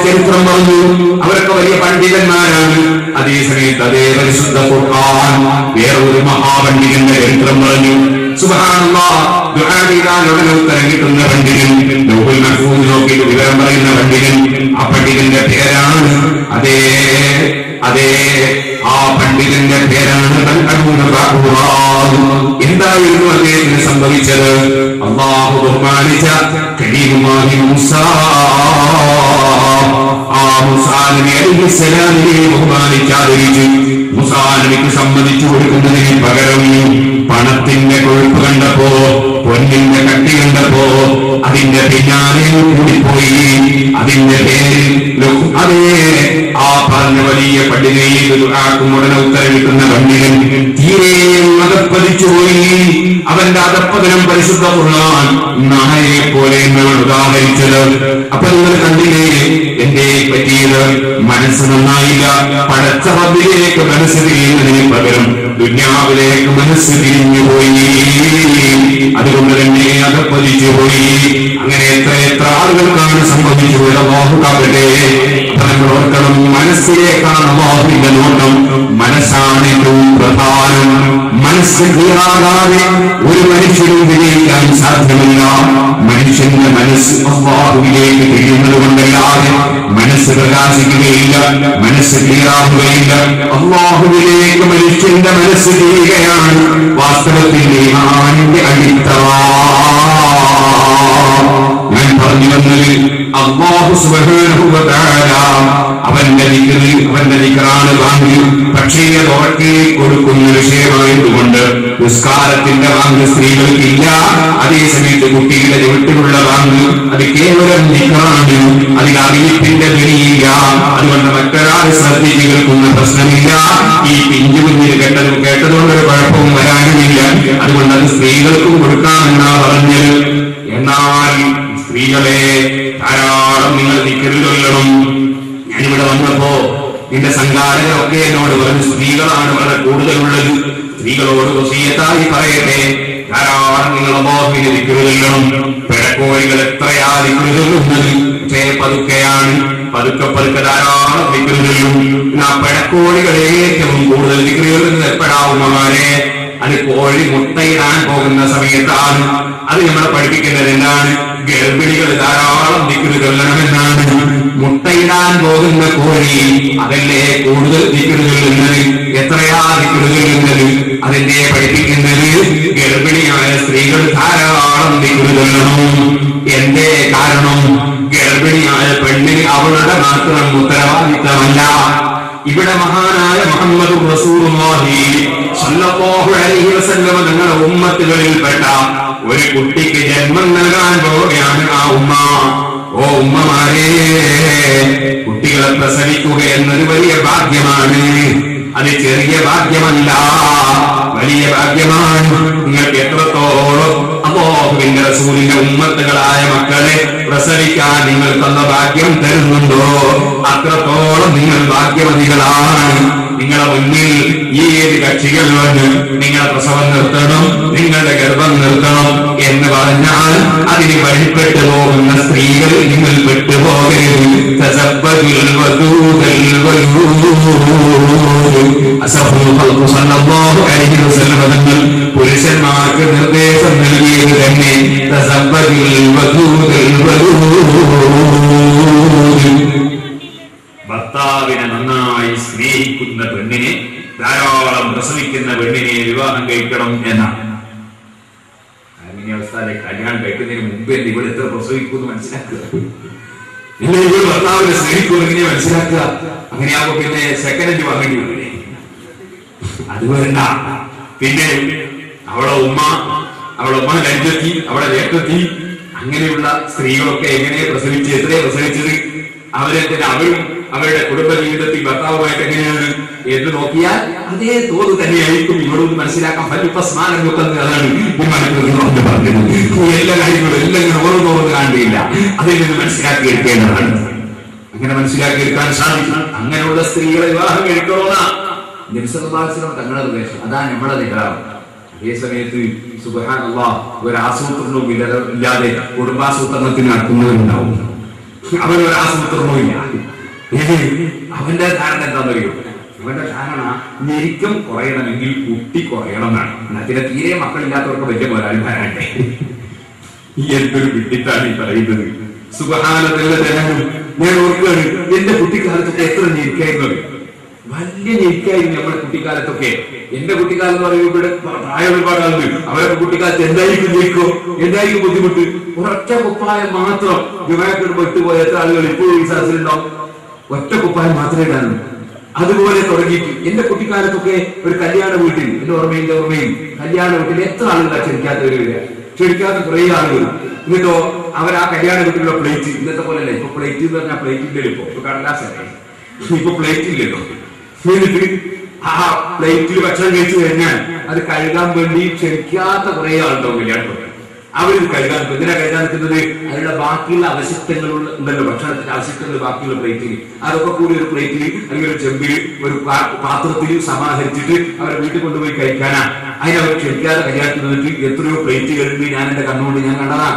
ചരിത്രം പറഞ്ഞു. അവരൊക്കെ വലിയ പണ്ഡിതന്മാരാണ്. അതേസമയത്ത് അതേ പരിശുദ്ധ ഖുർആൻ വേറൊരു മഹാപണ്ഡിതന്റെ ചരിത്രം പറഞ്ഞു. സുബ്ഹാനല്ലാഹ്, ദുആ ചെയ്താൽ ഉടനെ ഉത്തരം കിട്ടുന്ന പണ്ഡിതൻ, ലൗഹുൽ മഹ്ഫൂസ് നോക്കിയിട്ട് വിവരം പറയുന്ന പണ്ഡിതൻ. ആ പണ്ഡിതന്റെ പേരാണ് അതേ ആ പണ്ഡിതന്റെ പേരാണ് എന്തായിരുന്നു അദ്ദേഹത്തിന് സംഭവിച്ചത്? അല്ലാഹു ബഹുമാനിച്ച കലീമുല്ലാഹി മൂസാ, ആ മൂസാ നബി അലൈഹിസ്സലാമിനെ ബഹുമാനിച്ചാദരിച്ചു. മൂസാ നബിക്ക് സമ്മതിച്ചു കൊടുക്കുന്നതിന് പകരം പണത്തിന്റെ കൊഴുപ്പ് കണ്ടപ്പോ, പൊന്നിന്റെ കട്ടി കണ്ടപ്പോ അതിന്റെ പിന്നാലെ കൂടിപ്പോയി. അതിന്റെ പേരിൽ അതേ ആ പറഞ്ഞ വലിയ പള്ളിയിൽ ആക്കും ഉടനെ ഉത്തരം കിട്ടുന്ന പണ്ഡിതൻ തീരെയും അതപ്പതിച്ചുപോയി. അവന്റെ അതപ്പതനം പരിശുദ്ധ ഖുർആൻ നായയെ പോലെ എന്നാണ് ഉദാഹരിച്ചത്. അപ്പൊ നിങ്ങൾ കണ്ടില്ലേ എന്റെ പറ്റിയത്? മനസ്സ് നന്നായില്ല. പടച്ച റബ്ബിലേക്ക് മനസ്സ് തിരിയുന്നതിന് പകരം ദുനിയാവിലേക്ക് മനസ്സ് തിരിഞ്ഞുപോയി. അതുകൊണ്ട് തന്നെ അതപ്പതിച്ചു പോയി. അങ്ങനെ എത്ര ആളുകൾക്കാണ് സംഭവിച്ചു പോയത്? അല്ലാഹു കാക്കട്ടെ. അപ്പൊ നമ്മൾ ഓർക്കണം, മനസ്സിലേക്കാണ് അല്ലാഹുവിന്റെ നോട്ടം. മനസ്സാണ് ഏറ്റവും പ്രധാനം. മനസ്സ് ക്ലിയറാകാതെ ഒരു മനുഷ്യനും വിജയിക്കാൻ സാധ്യമല്ല. മനുഷ്യന്റെ മനസ്സ് അല്ലാഹുവിലേക്ക് തിരിയുന്നത് കൊണ്ടല്ലാതെ മനസ്സ് പ്രകാശിക്കുകയില്ല, മനസ്സ് ക്ലിയറാവുകയില്ല. അല്ലാഹുവിലേക്ക് മനുഷ്യന്റെ മനസ്സ് തിരിയുകയാണ് വാസ്തവത്തിൽ ഈമാനിന്റെ അടിത്തറ. ഞാൻ പറഞ്ഞു വന്നത് അല്ലാഹു സുബ്ഹാനഹു വ തആല അവന്റെ ദിക്റാണ് വാങ്ങി. പക്ഷേ അത് ഓർക്കി കൊടുക്കുന്ന വിഷയമായതുകൊണ്ട് നിസ്കാരത്തിന്റെ വാങ്ങ് സ്ത്രീകൾക്കില്ല. അതേസമയത്ത് കുട്ടികളുടെ ചുവട്ടിലുള്ള വാങ്ങ് അത് കേവലം ദിക്റാണ്. അതിൽ അറിയിപ്പിന്റെ ധ്വനിയില്ല. അതുകൊണ്ട് മറ്റൊരാൾ ശ്രദ്ധിച്ചു കേൾക്കുന്ന പ്രശ്നമില്ല. ഈ പിഞ്ചു കുഞ്ഞിന് കേട്ടതുകൊണ്ടൊരു കുഴപ്പവും വരാനുമില്ല. അതുകൊണ്ട് അത് സ്ത്രീകൾക്കും കൊടുക്കാമെന്നാ പറഞ്ഞത്. എന്നാൽ സ്ത്രീകളെ ധാരാളം നിങ്ങൾ ദിക്റ് ചൊല്ലണം. ഞാനിവിടെ വന്നപ്പോ നിന്റെ സംഘാടകരൊക്കെ എന്നോട് പറഞ്ഞു സ്ത്രീകളാണ് വളരെ കൂടുതലുള്ളത്. സ്ത്രീകളോട് വസിയത്തായി പറയട്ടെ, ധാരാളം നിങ്ങൾ അല്ലാഹുവിനെ ദിക്റ് ചൊല്ലണം. പിഴക്കോഴികൾ എത്രയാ ദിക്റ് ചൊല്ലുന്നത്? പക്ഷേ പതുക്കെയാണ്. പതുക്കെ ധാരാളം ദിക്റ് ചൊല്ലും. ആ പിഴക്കോഴികൾ ഏറ്റവും കൂടുതൽ ദിക്റ് ചൊല്ലുന്നത് എപ്പോഴാവുന്നമാരെ? അത് കോഴി മുട്ടയിടാൻ പോകുന്ന സമയത്താണ്. അത് നമ്മളെ പഠിപ്പിക്കുന്നത് എന്താണ്? ഗർഭിണികൾ ധാരാളം ദിക്റ് ചൊല്ലണമെന്നാണ്. മുട്ടയിടാൻ പോകുന്ന കോഴി അതല്ലേ കൂടുതൽ ദിക്റ് ചൊല്ലുന്നത്? എത്രയാ ദിക്റ് ചൊല്ലുന്നത്? അതിന്റെ പഠിപ്പിക്കുന്നത് ഗർഭിണിയായ സ്ത്രീകൾ ധാരാളം ദിക്റ് ചൊല്ലണം. എന്തേ കാരണം? ഗർഭിണിയായ പെണ്ണിന് അവളുടെ മാത്രം ഉത്തരവാദിത്തമല്ല. ഇവിടെ മഹാനായ മുഹമ്മദ് റസൂലുള്ളാഹി സ്വല്ലല്ലാഹു അലൈഹി വസല്ലം തങ്ങളുടെ ഉമ്മത്തുകളിൽപ്പെട്ട ഒരു കുട്ടിക്ക് ജന്മം നൽകാൻ പോവുകയാണ് ആ ഉമ്മ. ഓ ഉമ്മമാരെ, കുട്ടികളെ പ്രസവിക്കുക എന്നത് വലിയ ഭാഗ്യമാണ്. അത് ചെറിയ ഭാഗ്യമല്ല, വലിയ ഭാഗ്യമാണ്. നിങ്ങൾക്ക് എത്രത്തോളം അല്ലാഹുവിന്റെ റസൂലിന്റെ ഉമ്മത്തുകളായ മക്കളെ പ്രസവിക്കാൻ നിങ്ങൾ തന്ന ഭാഗ്യം തരുന്നുണ്ടോ അത്രത്തോളം നിങ്ങൾ ഭാഗ്യവതികളാണ്. നിങ്ങളെ മുന്നിൽ ഏത് കക്ഷികൾ വന്ന് നിങ്ങളെ പ്രസവം നിർത്തണം, നിങ്ങളുടെ ഗർഭം നിർത്തണം എന്ന് പറഞ്ഞാൽ അതിന് വഴിപ്പെട്ടു പോകുന്ന സ്ത്രീകൾ നിങ്ങൾ പെട്ടുപോകരുത്. പുരുഷന്മാർക്ക് നിർദ്ദേശം നൽകിയത് തന്നെ ഭർത്താവിനെ നന്നായി സ്നേഹിക്കുന്ന പെണ്ണിനെ, ധാരാളം പ്രസവിക്കുന്ന പെണ്ണിനെ വിവാഹം കഴിക്കണം എന്നാണ്. അങ്ങനെ അവസ്ഥയിലെ കല്യാണം കഴിക്കുന്നതിന് മുമ്പ് ഇവിടെ എത്ര പ്രസവിക്കുമെന്ന് മനസ്സിലാക്കുക. നിങ്ങൾ ഇവിടെ ഭർത്താവിനെ സ്നേഹിക്കുമെന്നെ മനസ്സിലാക്കുക. അങ്ങനെയാകുമ്പോ പിന്നെ സെക്കൻഡ് വാങ്ങേണ്ടി വരില്ലേ? അത് വേണ്ട. പിന്നെ അവളെ ഉമ്മ ലജ്ജത്തി, അവളെ ലേഖത്തി, അങ്ങനെയുള്ള സ്ത്രീകളൊക്കെ എങ്ങനെ പ്രസവിച്ച്, എത്രയെ പ്രസവിച്ചത്, അവരും അവരുടെ കുടുംബ ജീവിതത്തിൽ ഭർത്താവുമായിട്ട് എങ്ങനെയാണ് എന്ന് നോക്കിയാൽ അതേ തോത് തന്നെയായിരിക്കും ഇവളൊന്ന് മനസ്സിലാക്കാൻ ഫലിപ്പസ്മാനം നോക്കുന്നത്. അതാണ് പറഞ്ഞത്. എല്ലാ കാര്യങ്ങളും എല്ലാം ഇങ്ങനെ ഓരോന്നോന്ന് കാണുകയില്ല. അതിൽ നിന്ന് മനസ്സിലാക്കി എടുക്കേണ്ടതാണ്. അങ്ങനെ മനസ്സിലാക്കി എടുക്കാൻ സാധിക്കും. അങ്ങനെയുള്ള സ്ത്രീകളെ വിവാഹം കഴിക്കണമെന്നാ തങ്ങളുടെ നിർദ്ദേശം. അതാണ് നമ്മളെ നികളാവും. അതേ സമയത്ത് സുബ്ഹാനല്ലാഹ് ഒരു ആസൂത്രണവും ഇല്ലാതെ കുടുംബാസൂത്രണത്തിന് നടത്തുന്നവരുണ്ടാവും. അവനൊരു ആസൂത്രണവും ഇല്ല. അവന്റെ ധാരണ എന്താണെന്നറിയോ? അവന്റെ ധാരണ ഞെരുക്കം കുറയണമെങ്കിൽ കുട്ടി കുറയണം എന്നാണ്. അതിനെ തീരെ മക്കളില്ലാത്തവർക്ക് വലിയ പോരാളിമാരാട്ടെ. എന്തൊരു വിട്ടിട്ടാണ് ഈ പറയുന്നത്. സുബ്ഹാനല്ലാഹ് തരാനും ഞാൻ ഓർക്കുകയാണ്, എന്റെ കുട്ടിക്കാലത്തൊക്കെ എത്ര ഞെരുക്കായിരുന്നു. വലിയ ഞെരുക്കായിരുന്നു നമ്മുടെ കുട്ടിക്കാലത്തൊക്കെ. എന്റെ കുട്ടിക്കാലം എന്ന് പറയുമ്പോൾ ഇവിടെ പ്രായം ഒരുപാട് ആളുണ്ട്. അവരുടെ കുട്ടിക്കാലത്ത് എന്തായിരിക്കും ഞെരുക്കോ, എന്തായിരിക്കും ബുദ്ധിമുട്ട്? ഒരൊറ്റ കുപ്പായം മാത്രം ജുമാക്കിടുമ്പോ ഇട്ടുപോയ എത്ര ആളുകൾ ഇപ്പോഴും ഈ സദസ്സിലുണ്ടോ? ഒറ്റ കുപ്പായം മാത്രമേ കാണൂ. അതുപോലെ തുടങ്ങിയിട്ട് എന്റെ കുട്ടിക്കാലത്തൊക്കെ ഒരു കല്യാണ വീട്ടിൽ എന്റെ ഓർമ്മയിൽ കല്യാണ വീട്ടിൽ എത്ര ആളുകളാ ക്ഷണിക്കാത്തവര് വരിക, ക്ഷണിക്കാത്ത കുറെ ആളുകൾ. എന്നിട്ടോ അവർ ആ കല്യാണ വീട്ടിലുള്ള പ്ലേറ്റ് ഇന്നത്തെ പോലെ അല്ല. ഇപ്പൊ പ്ലേറ്റ് എന്ന് പറഞ്ഞാൽ പ്ലേറ്റ് ഇല്ലല്ലോ, ഇപ്പൊ കടലാസല്ലേ, ഇപ്പൊ പ്ലേറ്റ് ഇല്ലല്ലോ. എന്നിട്ട് ആ പ്ലേറ്റിൽ ഭക്ഷണം കഴിച്ചു കഴിഞ്ഞാൽ അത് കഴുകാൻ വേണ്ടി ക്ഷണിക്കാത്ത കുറെ ആളുണ്ടാവും കല്യാണത്തിൽ. അവരിത് കഴുകാൻ എന്തിനാ കഴുകാൻ നിൽക്കുന്നത്? അതിലുള്ള ബാക്കിയുള്ള അവശിഷ്ടങ്ങൾ ഉണ്ടല്ലോ, ഭക്ഷണത്തിന്റെ അവശിഷ്ടങ്ങൾ ബാക്കിയുള്ള പ്ലേറ്റിൽ, അതൊക്കെ കൂടി ഒരു പ്ലേറ്റിൽ അല്ലെങ്കിൽ ഒരു ചെമ്പിൽ ഒരു പാത്രത്തിൽ സമാഹരിച്ചിട്ട് അവരെ വീട്ടിൽ കൊണ്ടുപോയി കഴിക്കാനാ. അതിനവർ ക്ഷണിക്കാതെ കല്യാണത്തിൽ നിന്നിട്ട് എത്രയോ പ്ലേറ്റുകളുണ്ട്. ഞാൻ എന്റെ കണ്ണുകൊണ്ട് ഞാൻ കണ്ടതാ.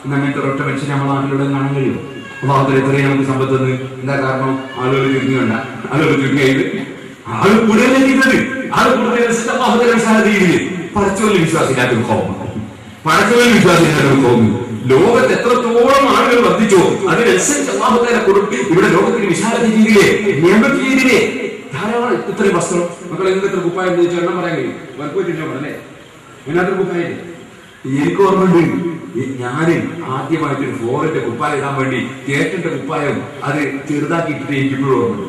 അങ്ങനത്തെ ഒരൊറ്റ മനുഷ്യനെ നമ്മുടെ നാട്ടിലൂടെ കാണാൻ കഴിയും. അപ്പൊ എത്രയും നമുക്ക് സമ്പത്ത് തന്ന് എന്താ കാരണം? ആളുകൾ ചുരുങ്ങി വേണ്ട, ആളുകൾ ചുരുങ്ങിയത് ആള് കൂടുതൽ ചെയ്യുന്നത്, ആള് കൂടുതൽ പടച്ചവരിൽ വിശ്വാസമില്ലാത്തൊരു കോപം, പടച്ചവരിൽ വിശ്വാസമില്ലാത്തൊരു കോപം. ലോകത്ത് എത്രത്തോളം ആളുകൾ വർദ്ധിച്ചോ അതിനനുസരിച്ച് അല്ലാഹുവിന്റെ കൊടുത്ത് ഇവിടെ ലോകത്തിന് വിശാലത ചെയ്തില്ലേ, നിയമത്ത് ചെയ്തില്ലേ. ധാരാളം ഇത്രയും വസ്ത്രം മക്കളെ എത്ര കുപ്പായം ചോദിച്ച എണ്ണം പറയാൻ കഴിയും? വൽപ്പോയിട്ടില്ല അല്ലേ? ഇതിനകത്തൊരു കുപ്പായം എനിക്ക് ഓർമ്മയുണ്ട്. ഞാന് ആദ്യമായിട്ടൊരു ഫോറിന്റെ കുപ്പായം ഇടാൻ വേണ്ടി ചേട്ടന്റെ കുപ്പായം അത് ചെറുതാക്കിയിട്ടിട്ട് എനിക്കിപ്പോഴും ഓർമ്മയുണ്ട്.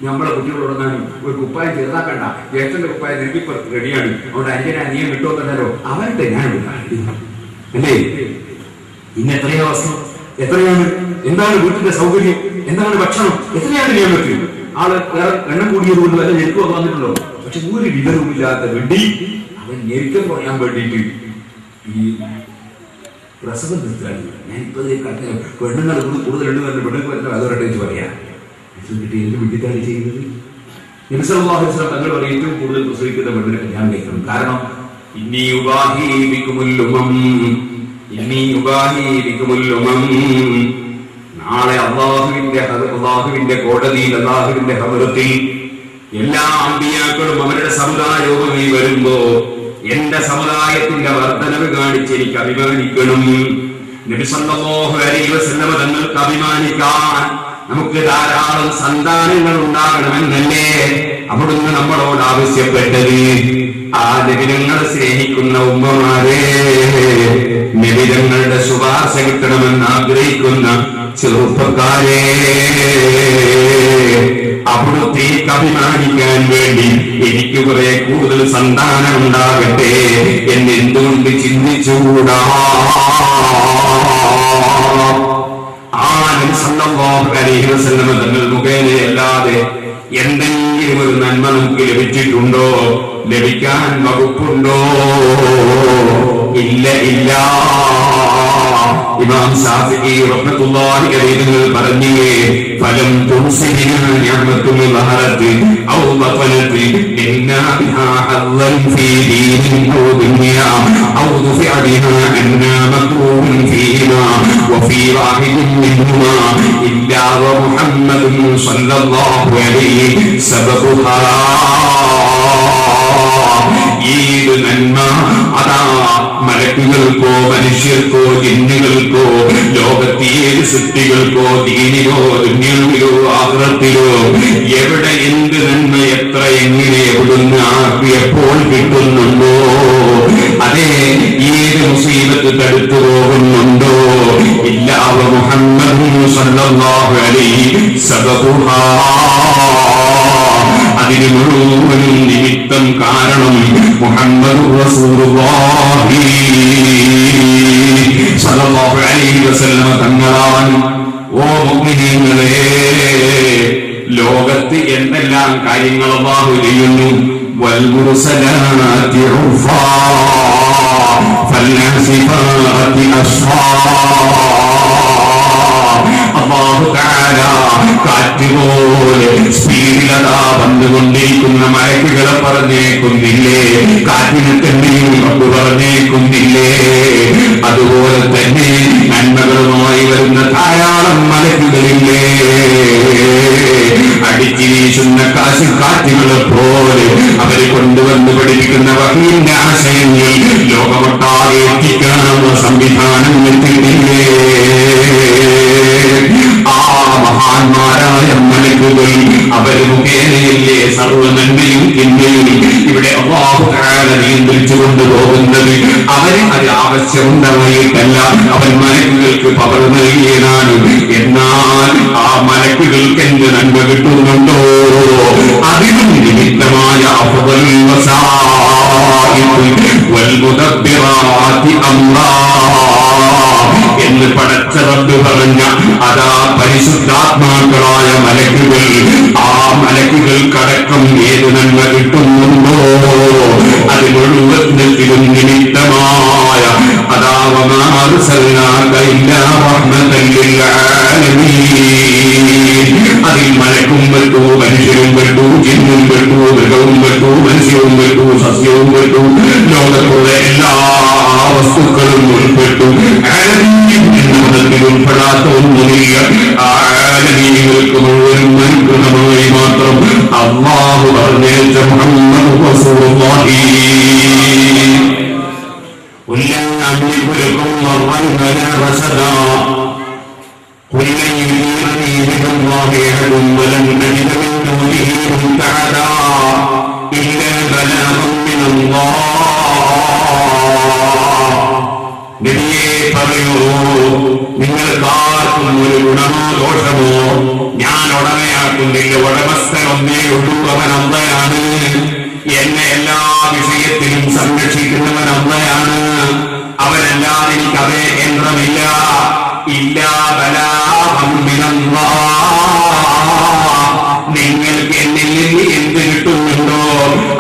നമ്മളെ കുട്ടികളോടൊന്നാലും ഒരു കുപ്പായം ചെറുതാക്കണ്ട, ജ്യേഷ്ഠന്റെ കുപ്പായം എനിക്കിപ്പോ റെഡിയാണ്, അതുകൊണ്ട് അനിയൻ വിട്ടോന്നല്ലോ അവരുടെ ഞാൻ അല്ലേ. ഇന്ന് എത്രയാ വസ്ത്രം, എത്രയാണ്, എന്താണ് വീട്ടിന്റെ സൗകര്യം, എന്താണ് ഭക്ഷണം, എത്രയാണ് നിയമത്തിൽ. ആള് എണ്ണം കൂടിയത് കൊണ്ട് വല്ല ഞെരുക്കൊക്കെ വന്നിട്ടുണ്ടോ? പക്ഷെ ഒരു വിവരവുമില്ലാത്ത വേണ്ടി അവൻ ഞെരുക്കം കുറയാൻ വേണ്ടിയിട്ട് ഈ പ്രസവം നിർത്തുകയാണ്. ഞാൻ ഇപ്പൊ പെണ്ണുങ്ങൾ കൂടുതലുണ്ട് പെണ്ണുങ്ങൾ വരുന്ന അതോടെ പറയാം. കിട്ടി എന്ത് വിട്ടിട്ടാണ് ചെയ്യുന്നത്? നബി സല്ലല്ലാഹു അലൈഹി വസല്ലം തങ്ങൾ പറയും ഏറ്റവും കൂടുതൽ പ്രസവിക്കുന്ന പെണ്ണിനെ കല്യാണം കഴിക്കണം. കാരണം നാളെ അള്ളാഹുവിന്റെ കോടതിയിൽ, അള്ളാഹുവിന്റെ ഹദറത്തിൽ എല്ലാ അമ്പിയാക്കളും അവരുടെ സമുദായവുമായി വരുമ്പോ എന്റെ സമുദായത്തിന്റെ വർധനവ് കാണിച്ച് എനിക്ക് അഭിമാനിക്കണം. നബി സല്ലല്ലാഹു അലൈഹി വസല്ലം തങ്ങൾക്ക് അഭിമാനിക്കാൻ നമുക്ക് ധാരാളം സന്താനങ്ങൾ ഉണ്ടാകണമെന്നല്ലേ അവിടുന്ന് നമ്മളോട് ആവശ്യപ്പെട്ടത്. ആ നബിതങ്ങളെ സ്നേഹിക്കുന്ന ഉമ്മമാരെ, നബിതങ്ങളുടെ ശുപാർശ കിട്ടണമെന്ന് ആഗ്രഹിക്കുന്ന ചെറുപ്പക്കാരെ, അവിടുത്തേക്ക് അഭിമാനിക്കാൻ വേണ്ടി എനിക്ക് കുറെ കൂടുതൽ സന്താനം ഉണ്ടാകട്ടെ എന്നെന്തുകൊണ്ട് ചിന്തിച്ചുകൂടാ? തങ്ങൾ മുഖേനയല്ലാതെ എന്തെങ്കിലും ഒരു നന്മ നമുക്ക് ലഭിച്ചിട്ടുണ്ടോ? ലഭിക്കാൻ വകുപ്പുണ്ടോ? ഇല്ല, ഇല്ല. ഇമാം ശാഫിഈ റഹ്മത്തുള്ളാഹി അലൈഹി പറഞ്ഞില്ലേ, ഫലം തുൻസിബിനാ നിഅമത്തുൽ ലഹറത്തി ഔ ബഖലത്തി ഇന്നാ ബിഹാ ഹദ്ദൻ ഫീ ദീനിൻ ഔ ദുനിയാ ഔ ദുഫിഅ ബിഹാ അന്നാ മക്റൂഹൻ ഫീമാ വഫീ വാഹിദിൻ മിൻഹുമാ ഇല്ലാ വ മുഹമ്മദുൻ സ്വല്ലല്ലാഹു അലൈഹി സബബുഹാ. ഏത് നന്മ അതാ മലക്കുകൾക്കോ മനുഷ്യർക്കോ ജിന്നുകൾക്കോ ലോകത്തെ ഏത് സൃഷ്ടികൾക്കോ ദീനിലോ ദുനിയാവിലോ ആഖിറത്തിലോ എവിടെ എന്ത് നന്മ എത്ര എങ്ങനെ എവിടുന്ന് ആർക്ക് എപ്പോൾ കിട്ടുന്നുണ്ടോ, അതേ ഏത് മുസീബത്ത് തടുത്തു പോകുന്നുണ്ടോ, ഇല്ലാവ മുഹമ്മദ് സ്വല്ലല്ലാഹു അലൈഹി സബബുഹാ. അതിന് മുഴുവനും നിമിത്തം കാരണം മുഹമ്മദ് റസൂലുള്ളാഹി സ്വല്ലല്ലാഹു അലൈഹി വസല്ലം തങ്ങളാണ്. ഓ മുഅ്മിനീങ്ങളെ, ലോകത്ത് എന്തെല്ലാം കാര്യങ്ങൾ അല്ലാഹു ചെയ്യുന്നു. വൽ മുർസലാത്തി ഉർഫാ ഫൽനാസിഫാത്തി അസ്ഫാ. അല്ലാഹു തആല കാറ്റ് പോലെ സ്പീഡിലതാ വന്നുകൊണ്ടിരിക്കുന്ന മലക്കുകളെ പറഞ്ഞേക്കുന്നില്ലേ? കാറ്റിനെ തന്നെയും റബ്ബ് പറഞ്ഞേക്കുന്നില്ലേ? അതുപോലെ തന്നെ നന്മകളുമായി വരുന്ന ധാരാളം മലക്കുകളില്ലേ? അടിച്ചു വീശുന്ന കാറ്റുകളെ പോലെ അവര് കൊണ്ടുവന്ന് പഠിപ്പിക്കുന്ന വഹീന്റെ ആശയങ്ങൾ ലോകമൊട്ടാകെ എത്തിക്കാനുള്ള സംവിധാനം എത്തിയിട്ടില്ലേ? ആ മഹാന്മാരായ മലക്കുകൾ അവർ മുഖേനയല്ലേ സർവ്വ നന്മയും തിന്മയും ഇവിടെ അല്ലാഹു തആല നിയന്ത്രിച്ചു കൊണ്ടുപോകുന്നത്. അവന് അത് ആവശ്യമുണ്ടായിട്ടല്ല, അവൻ മലക്കുകൾക്ക് പവർ നൽകിയതാണ്. എന്നാൽ ആ മലക്കുകൾക്ക് എന്ത് നന്മ കിട്ടുന്നുണ്ടോ അതിനും നിമിത്തമായ അഫ്ദലുൽ വസായിഖ് വൽ മുദബ്ബിറാത്തി അംറാ എന്ന് പടച്ച റബ്ബ് പറഞ്ഞ അതാ പരിശുദ്ധാത്മാക്കളായ മലക്കുകൾ, ആ മലക്കുകൾക്കടക്കം ഏത് നന്മ കിട്ടുന്നുണ്ടോ അത് മുഴുവത്തിലും നിമിത്തമായ അതാ വമാ അർസൽനാക ഇല്ലാ റഹ്മതൻ ലിൽ ആലമീൻ. അതിൽ മലക്കും പെട്ടു, മനുഷ്യരും പെട്ടു, ജിന്നും പെട്ടു, മൃഗവും പെട്ടു, മനുഷ്യവും പെട്ടു, സസ്യവും പെട്ടു, ലോകത്തുള്ള എല്ലാ വസ്തുക്കളും ഉൾപ്പെട്ടു. ഉൾപ്പെടാത്ത ഒന്നുമില്ല. ആലമീനുകൾക്ക് മുഴുവനും അനുഗ്രഹമായി മാത്രം അല്ലാഹു പറഞ്ഞേച്ച മുഹമ്മദ് റസൂലുള്ളാഹി. قل لن يجيرني من الله أحد ولن أجد من دونه ملتحدا إلا بلاغا من الله. നബിയെ പറയൂ, നിങ്ങൾക്കാർക്കും ഒരു ഗുണമോ ദോഷമോ ഞാൻ ഉടമയാക്കുന്നില്ല. ഉടമസ്ഥൻ ഒന്നേ ഉള്ളൂ, അവൻ അള്ളയാണ്. എന്നെ എല്ലാ വിഷയത്തിലും സംരക്ഷിക്കുന്നവൻ അള്ളയാണ്. അവനല്ലാതെ എനിക്ക് അതേ കേന്ദ്രമില്ല. ഇല്ലാ ബലാഗൻ മിനല്ലാഹ്. നിങ്ങൾക്ക് എന്നിൽ നിന്ന് എന്ത് കിട്ടുന്നുണ്ടോ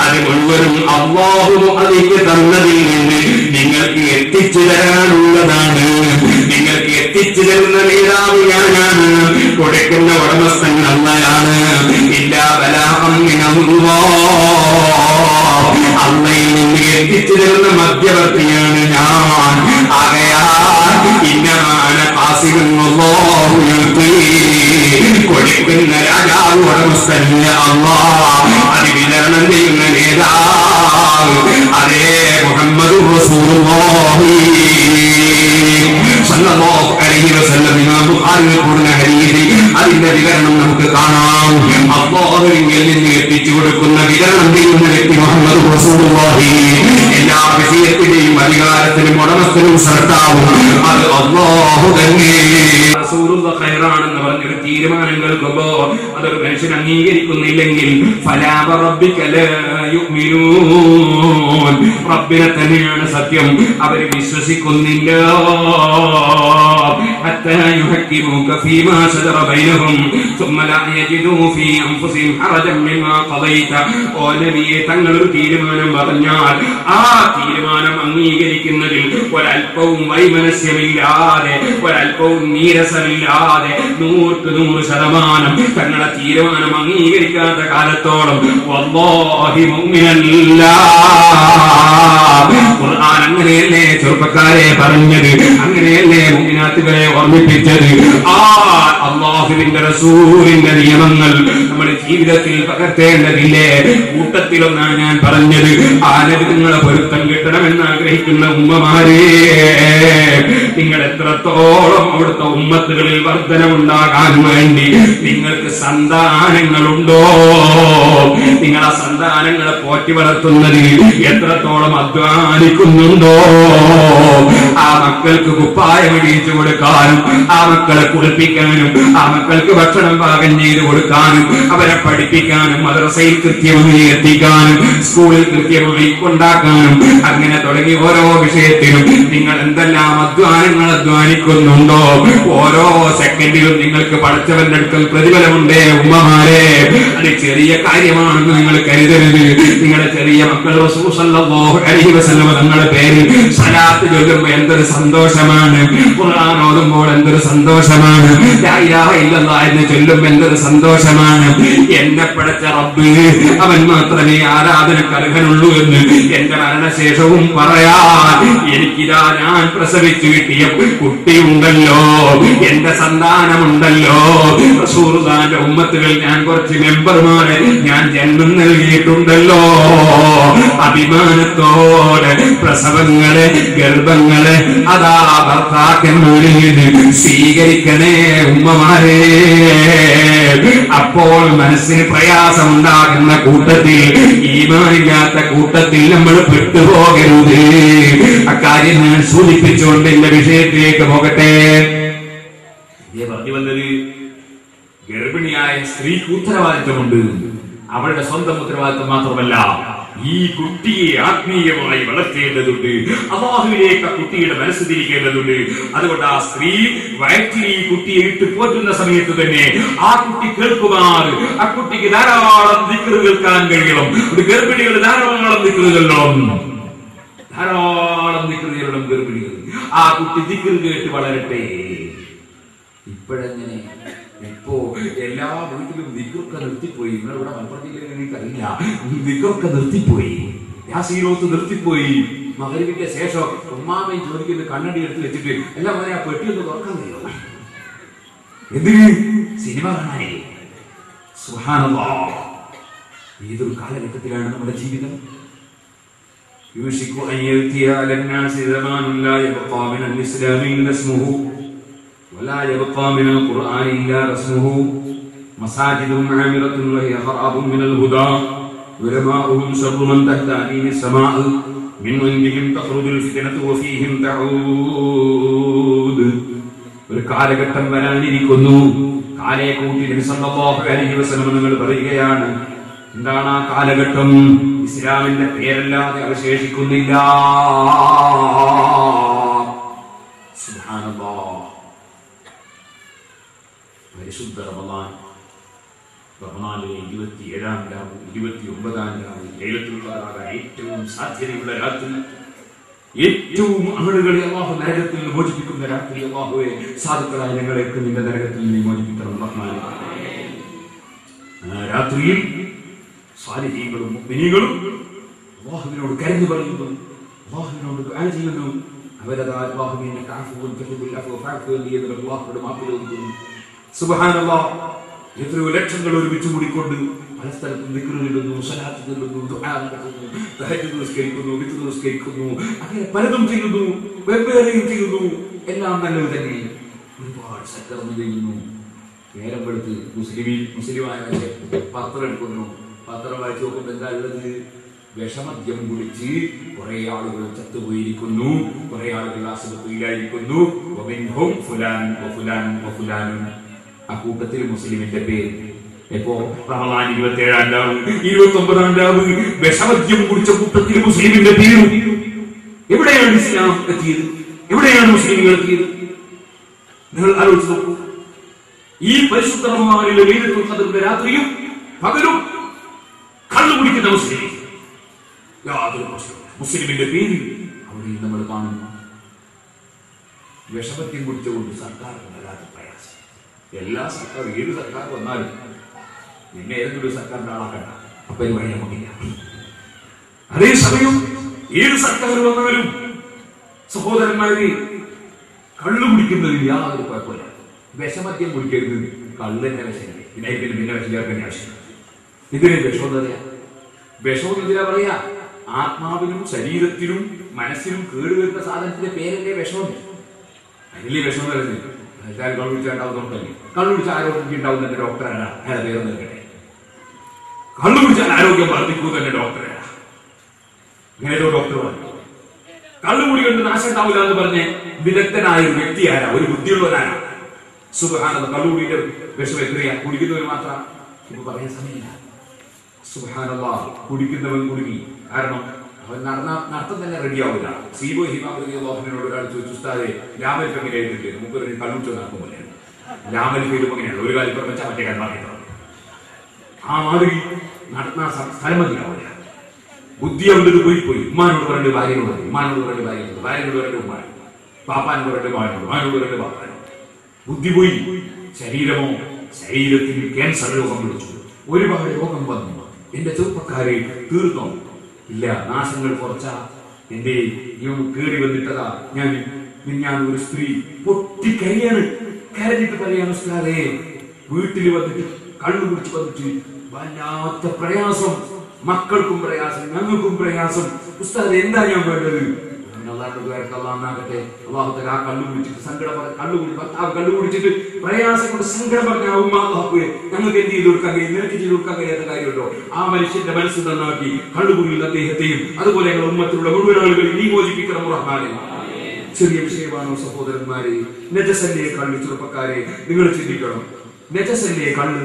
അത് മുഴുവനും അല്ലാഹു അതിന് തന്നതിൽ നിന്ന് നിങ്ങൾക്ക് എത്തിച്ചു തരാനുള്ളതാണ്. നിങ്ങൾക്ക് എത്തിച്ചു തരുന്ന നേതാവ് ഞാനാണ്, കൊടുക്കുന്ന ഉടമസ്ഥൻ അള്ളയാണ്. ഇല്ലാ ബലാഗൻ മിനല്ലാഹ്. അള്ളയിൽ നിന്ന് എത്തിച്ചു തരുന്ന മധ്യവർത്തിയാണ് ഞാൻ. ആകയാൽ ഇന്നമാന ഖാസിമുല്ലാഹു യുതി. കൊടുക്കുന്ന രാജാവ് ഉടമസ്ഥന് അല്ലാഹ്, അത് വിതരണം ചെയ്യുന്ന നേതാവ് അതേ മുഹമ്മദ് റസൂലുള്ളാഹി സല്ലല്ലാഹു അലൈഹി വസല്ലം. ഇമാം ബുഖാരി കൊടുക്കുന്ന ഹദീസിൽ അതിന്റെ വിവരണം നമുക്ക് കാണാം. അല്ലാഹുവിൽ നിന്ന് എത്തിച്ചു കൊടുക്കുന്ന വിതരണം ചെയ്യുന്ന വ്യക്തി മുഹമ്മദ് റസൂലുള്ളാഹി. എല്ലാ വിഷയത്തിന്റെയും അധികാരത്തിനും ഉടമസ്ഥനും സർത്താവും അത് അല്ലാഹു തന്നെ. റസൂലുള്ളാഹി ഖൈറാണെന്ന് പറഞ്ഞൊരു തീരുമാനം കേൾക്കുമ്പോ അതൊരു മനുഷ്യൻ അംഗീകരിക്കുന്നില്ലെങ്കിൽ ഫലാ റബ്ബിക ലാ യുഅ്മിനൂൻ. റബ്ബിനെ തന്നെയാണ് സത്യം, അവർ വിശ്വസിക്കുന്നില്ല. ഹത്താ യുഹക്കിമുക ഫീമാ ശജറ ബൈനഹും ثم لا يجدوا في أنفسهم حرجا مما قضيت. ഓ നബിയെ, തങ്ങളൊരു തീരുമാനം പറഞ്ഞാൽ ആ തീരുമാനം അംഗീകരിക്കുന്നതിൽ ഒരൽപ്പവും വൈമനസ്യമില്ലാതെ, ഒരൽപ്പവും നീരസമില്ലാതെ 100% തങ്ങളെ തീരുമാനം അംഗീകരിക്കാത്ത കാലത്തോളം വല്ലാഹി മുഅ്മിനല്ല. ഖുർആൻ അങ്ങനെയല്ലേ ചെറുപ്പക്കാരെ പറഞ്ഞത്, അങ്ങനെയല്ലേ മുഅ്മിനാത്തുകളെ ഓർമ്മിപ്പിച്ചത്. ആ അല്ലാഹുവിന്റെ റസൂലിന്റെ നിയമങ്ങൾ നമ്മുടെ ജീവിതത്തിൽ പകർത്തേണ്ടതില്ലേ. കൂട്ടത്തിലൊന്നാണ് ഞാൻ പറഞ്ഞത്, ആ നബികളെ പൊരുത്തം കിട്ടണമെന്ന് ആഗ്രഹിക്കുന്ന ഉമ്മമാരെ, നിങ്ങൾ എത്രത്തോളം അവിടുത്തെ ഉമ്മത്തുകളിൽ വർധനമുണ്ടാകാൻ വേണ്ടി നിങ്ങൾക്ക് സന്താനങ്ങളുണ്ടോ, നിങ്ങൾ ആ സന്താനങ്ങളെ പോറ്റി വളർത്തുന്നതിൽ എത്രത്തോളം അധ്വാനിക്കുന്നുണ്ടോ. ആ മക്കൾക്ക് കുപ്പായം ഇടിച്ചു കൊടുക്കാനും, ആ മക്കളെ കുളിപ്പിക്കാനും, ആ മക്കൾക്ക് ഭക്ഷണം പാകം ചെയ്ത് കൊടുക്കാനും, അവരെ പഠിപ്പിക്കാനും, മദ്രസയിൽ കൃത്യമായി എത്തിക്കാനും, സ്കൂളിൽ കൃത്യമായി കൊണ്ടാക്കാനും, അങ്ങനെ തുടങ്ങി ഓരോ വിഷയത്തിലും നിങ്ങൾ എന്തെല്ലാം അധ്വാനങ്ങൾ അധ്വാനിക്കുന്നുണ്ടോ. ഓരോ സെക്കൻഡിലും നിങ്ങൾക്ക് പഠിച്ചവന്റെ അടുക്കൽ പ്രതിഫലമുണ്ടേ ഉമ്മമാരെ. അത് ചെറിയ കാര്യമാണെന്ന് നിങ്ങൾ കരുതരുത്. നിങ്ങളുടെ ചെറിയ മക്കൾ റസൂൽ സല്ലല്ലാഹു അലൈഹി വസല്ലം തങ്ങളുടെ പേരിൽ സ്വലാത്ത് ചൊല്ലുമ്പോൾ എന്തൊരു സന്തോഷമാണ്, ഖുർആൻ ഓതുമ്പോൾ എന്തൊരു സന്തോഷമാണ്, ലാ ഇലാഹ ഇല്ലല്ലാഹ് എന്ന് ചൊല്ലുമ്പോൾ എന്തൊരു സന്തോഷമാണ്. എന്നെ പടച്ച റബ്ബ് അവൻ മാത്രമേ ആരാധനക്ക് അർഹനുള്ളൂ എന്ന് എന്റെ മരണശേഷവും പറയാൻ എനിക്കിതാ ഞാൻ പ്രസവിച്ചു കിട്ടിയ കിട്ടിയ കുട്ടിയുണ്ടല്ലോ, എന്റെ സന്താനമുണ്ടല്ലോ, റസൂലുള്ളാഹിന്റെ ഉമ്മത്തുകൾ ഞാൻ കുറച്ച് മെമ്പർമാരെ ഞാൻ ജന്മം നൽകിയിട്ടുണ്ടല്ലോ. അഭിമാനത്തോടെ പ്രസവങ്ങളെ, ഗർഭങ്ങളെ അതാ ഭർത്താക്കന്മാരിൽ സ്വീകരിക്കണേ ഉമ്മമാരെ. അപ്പോൾ മനസ്സിന് പ്രയാസം ഉണ്ടാകുന്ന കൂട്ടത്തിൽ, ഈമാനില്ലാത്ത കൂട്ടത്തിൽ നമ്മൾ പെട്ടുപോകരുത്. അക്കാര്യം ഞാൻ സൂചിപ്പിച്ചുകൊണ്ട് എന്റെ വിഷയത്തിലേക്ക് പോകട്ടെ. പറഞ്ഞു വന്നത്, ഗർഭിണിയായ സ്ത്രീക്ക് ഉത്തരവാദിത്വമുണ്ട്. അവളുടെ സ്വന്തം ഉത്തരവാദിത്വം മാത്രമല്ല, ഈ കുട്ടിയെ ആത്മീയമായി വളർത്തേണ്ടതുണ്ട്. അല്ലാഹുവിലേക്ക് ആ കുട്ടിയുടെ മനസ്സ് തിരിക്കേണ്ടതുണ്ട്. അതുകൊണ്ട് ആ സ്ത്രീ വയറ്റിൽ ഈ കുട്ടിയെ ഇട്ട് പോറ്റുന്ന സമയത്ത് തന്നെ ആ കുട്ടി കേൾക്കുമാർ, ആ കുട്ടിക്ക് ധാരാളം ദിക്ർ കേൾക്കാൻ കഴിയണം. ഒരു ഗർഭിണികൾ ധാരാളം ദിക്ർ കേൾക്കണം, ധാരാളം ദിക്ർ കേൾക്കണം ഗർഭിണികൾ. ആ കുട്ടി ദിക്ർ കേട്ട് വളരട്ടെ. ഇപ്പോഴെങ്ങനെ ഇപ്പോ എല്ലാ വീട്ടിലും ദിക്റൊക്കെ നിർത്തിപ്പോയി. നിങ്ങളിവിടെ മലപ്പുറത്തിലേക്ക് എനിക്കറിയില്ല, ദിക്റൊക്കെ നിർത്തിപ്പോയി, യാസീനോത്ത് നിർത്തിപ്പോയി. മഗ്‌രിബിന്റെ ശേഷം ഉമ്മാമയും ചോദിക്കുന്ന കണ്ണടി എടുത്ത് വെച്ചിട്ട് എല്ലാം പറയാ പെട്ടിയൊന്ന് തുറക്കാൻ കഴിയുമോ? എന്തിന്? സിനിമ കാണാനേ. സുബ്ഹാനല്ലാഹ്, ഏതൊരു കാലഘട്ടത്തിലാണ് നമ്മുടെ ജീവിതം? യൂശിക്കു അൻ യഅതിയ അലന്നാസി സമാനുൻ ലാ യബ്ഖാ മിനൽ ഇസ്ലാമി ഇല്ലാ ഇസ്മുഹു ولا يبقى من القرآن إلا رسمه مساجد عامرة وهي خراب من الهدى علماؤهم شر من تحت أديم السماء من عندهم تخرج الفتنة وفيهم تعود. ഒരു കാലഘട്ടം വരാനിരിക്കുന്നു. കാലയെക്കൂട്ടി നബി സല്ലല്ലാഹു അലൈഹി വസല്ലം നിങ്ങൾ പറയുകയാണ്. എന്താണ് ആ കാലഘട്ടം? ഇസ്ലാമിന്റെ പേരല്ലാതെ അവശേഷിക്കുന്നില്ല. സുബ്ഹാനല്ലാഹ്. പരിശുദ്ധ റമളാനിലെ 27-ാം രാവ്, 29-ാം രാവ്, ലൈലത്തുൽ ഖദർ ഏറ്റവും സാധ്യതയുള്ള രാത്രി, ഏറ്റവും ആളുകളെ അല്ലാഹു നരകത്തിൽ നിന്ന് മോചിപ്പിക്കുന്ന രാത്രി. അല്ലാഹുവേ, സാധുക്കളായ ഞങ്ങളെയൊക്കെ നിന്റെ നരകത്തിൽ നിന്ന് മോചിപ്പിക്കണം റഹ്മാനേ. രാത്രിയിൽ സാലിഹീങ്ങളും മുഅ്മിനീങ്ങളും അല്ലാഹുവിനോട് കരഞ്ഞു പറയുന്നു, അല്ലാഹുവിനോട് ദുആ ചെയ്യുന്നു. അവരതാ അല്ലാഹുവേ ഇന്നക അഫ്വുൻ തുഹിബ്ബുൽ അഫ്വ ഫഅഫു അന്നി എന്ന് അല്ലാഹുവോട് മാപ്പ് ചോദിക്കുന്നു. സുബ്ഹാനല്ലാഹ്, എത്രയോ ലക്ഷങ്ങൾ ഒരുമിച്ച് കൂടിക്കൊണ്ട് പല സ്ഥലത്തും ദിക്ർ ചൊല്ലുന്നു, സ്വലാത്ത് ചൊല്ലുന്നു, ദുആ നടത്തുന്നു, തഹജ്ജുദ് നിസ്കരിക്കുന്നു, വിത്ർ നിസ്കരിക്കുന്നു, അങ്ങനെ പലതും ചെയ്യുന്നു, വെവ്വേറെയും ചെയ്യുന്നു. എല്ലാം നല്ലത് തന്നെ. ഒരുപാട് സൽക്കർമ്മം ചെയ്യുന്നു. നേരം വെളുത്ത് മുസ്ലിമായവരെ പത്രം എടുക്കുന്നു. പത്രം വായിച്ചു നോക്കുമ്പോൾ എന്താ ഉള്ളത്? വിഷമദ്യം കുടിച്ച് കുറെ ആളുകൾ ചത്തുപോയിരിക്കുന്നു, കുറെ ആളുകൾ ആശുപത്രിയിലായിരിക്കുന്നു. ആ കൂട്ടത്തിൽ മുസ്ലിമിന്റെ പേര്. ഇപ്പോ റമളാൻ 27-ാം രാവ്, 29-ാം രാവ് വിഷമദ്യം കുടിച്ച കൂട്ടത്തിൽ മുസ്ലിമിന്റെ പേര്. എവിടെയാണ് ഇസ്ലാം എത്തിയത്? എവിടെയാണ് മുസ്ലിമുകൾ എത്തിയത്? നിങ്ങൾ ആലോചിച്ച് നോക്കൂ. ഈ പരിശുദ്ധ റമളാനിലെ ലൈലത്തുൽ ഖദറിന്റെ രാത്രിയും പകലും കള്ളു കുടിക്കുന്ന മുസ്ലിം, യാതൊരു പ്രശ്നവും മുസ്ലിമിന്റെ പേരിൽ അവിടെ നമ്മൾ കാണുന്നു. വിഷമദ്യം കുടിച്ചുകൊണ്ട് സർക്കാരിന് വല്ലാത്ത പ്രയാസം. എല്ലാ സർക്കാരും, ഏത് സർക്കാർ വന്നാലും നിന്നെ ഏതെങ്കിലും സർക്കാരിന്റെ ആളാക്കണ്ട, അപ്പൊ ഒരു വഴി നമുക്കില്ല. അതേസമയം ഏത് സർക്കാർ വന്നാലും സഹോദരന്മാര് കള്ളു കുടിക്കുന്നതിൽ യാതൊരു കുഴപ്പമില്ല. വിഷമദ്യം കുടിക്കരുത്, കള്ളിന്റെ വിഷയം പിന്നെ വിഷം ചേർക്കേണ്ട ആവശ്യം. ഇതിന് വിഷോദതയാ. വിഷോദതിരാ പറയാ, ആത്മാവിനും ശരീരത്തിനും മനസ്സിനും കേടുവരുന്ന സാധനത്തിന്റെ പേരല്ലേ വിഷം. അതിലേ വിഷം വരുന്നത്. കള്ളു കുടിച്ചാണ്ടാവുന്നോണ്ടല്ലേ. കള്ളു കുടിച്ച ആരോഗ്യം ഉണ്ടാവുന്ന ഡോക്ടറാണ്, അയാളെ പേര് നിൽക്കട്ടെ. കള്ളു കുടിച്ചാൽ ആരോഗ്യം വർദ്ധിക്കൂ തന്നെ ഡോക്ടറാണ്. ഇങ്ങനെയോ ഡോക്ടർ പറഞ്ഞു. കള്ളുകുടി കൊണ്ട് നാശം ഉണ്ടാവില്ല എന്ന് പറഞ്ഞ് വിദഗ്ധനായ ഒരു വ്യക്തി ആരാ? ഒരു ബുദ്ധിയുള്ളവരാണ്. സുബ്ഹാനല്ലാഹ്. കള്ളുകുടിയുടെ വിഷം എത്രയാ? കുടിക്കുന്നവർ മാത്രം ഇപ്പൊ പറയാൻ സമയമില്ല. സുബ്ഹാനല്ലാഹ്. കുടിക്കുന്നവൻ കുടുങ്ങി. കാരണം അവൻ നടത്തം തന്നെ റെഡിയാവില്ല. സീബോ ഹിമാബിനോട് ഒരാൾ ചോദിച്ചു, ഉസ്താദേ ലാമലിഫ് എങ്ങനെ എഴുതിട്ട് നമുക്ക് കള്ളുടിച്ചോ നടക്കും പോലെയാണ്. ലാമലിഫ് എഴുതും അങ്ങനെയാണ്, ഒരു കാലം ഇപ്പം വെച്ചാൽ മറ്റേ കാര്യം പറയുന്നത്. ആ മാതിരി നടത്തുന്ന സ്ഥലം മതിയാവില്ല. ബുദ്ധി അവിടെ പോയി ഉമ്മാനോട് പറഞ്ഞ ഭാര്യനോട്, ഉമ്മാനോട് പറഞ്ഞ ഭാര്യനോട്, ഭാര്യനോട് പറഞ്ഞ ഉമ്മാനോട്, പാപ്പാനോട് പറഞ്ഞ ഭാര്യനോട്, മാനോട് പറഞ്ഞ പാപ്പാനോട്. ബുദ്ധി പോയി. ശരീരമോ, ശരീരത്തിൽ ക്യാൻസർ രോഗം പിടിച്ചു, ഒരുപാട് രോഗം വന്നു. എന്റെ ചെറുപ്പക്കാരെ തീർന്നോ? ഇല്ല, നാശങ്ങൾ കുറച്ച എന്റെ കേറി വന്നിട്ടതാ. ഞാൻ ഞാൻ ഒരു സ്ത്രീ പൊട്ടിക്കരയാണ്. കരഞ്ഞിട്ട് പറയാണ്, ഉസ്താദേ വീട്ടിൽ വന്നിട്ട് കള്ളു കുടിച്ച് വന്നിട്ട് വല്ലാത്ത പ്രയാസം, മക്കൾക്കും പ്രയാസം, ഞങ്ങൾക്കും പ്രയാസം. ഉസ്താദ് എന്താ ഞാൻ വേണ്ടത്? അള്ളാഹുത്തആല ആ കള്ളു കുടിച്ചിട്ട് ഭർത്താവ് കള്ളു കുടിച്ചിട്ട് പ്രയാസം കൊണ്ട് സങ്കടം പറഞ്ഞ ഞങ്ങൾക്ക് എന്ത് ചെയ്ത് കൊടുക്കാൻ കഴിയും? നിനക്ക് ചെയ്ത് കൊടുക്കാൻ കഴിയാത്ത കാര്യമുണ്ടോ? ആ മനുഷ്യന്റെ മനസ്സ് നന്നാക്കി കള്ളുകുടിയിൽ അദ്ദേഹത്തെയും അതുപോലെ ഞങ്ങളുടെ ഉമ്മത്തിലുള്ള മുഴുവൻ ആളുകൾ നീ മോചിപ്പിക്കണം റഹ്മാനെ. ചെറിയ വിഷയമാണോ സഹോദരന്മാരെ? നജസല്ലേ കള്ള്? ചെറുപ്പക്കാരെ നിങ്ങൾ ചിന്തിക്കണം. നജസല്ലേ കള്ള്?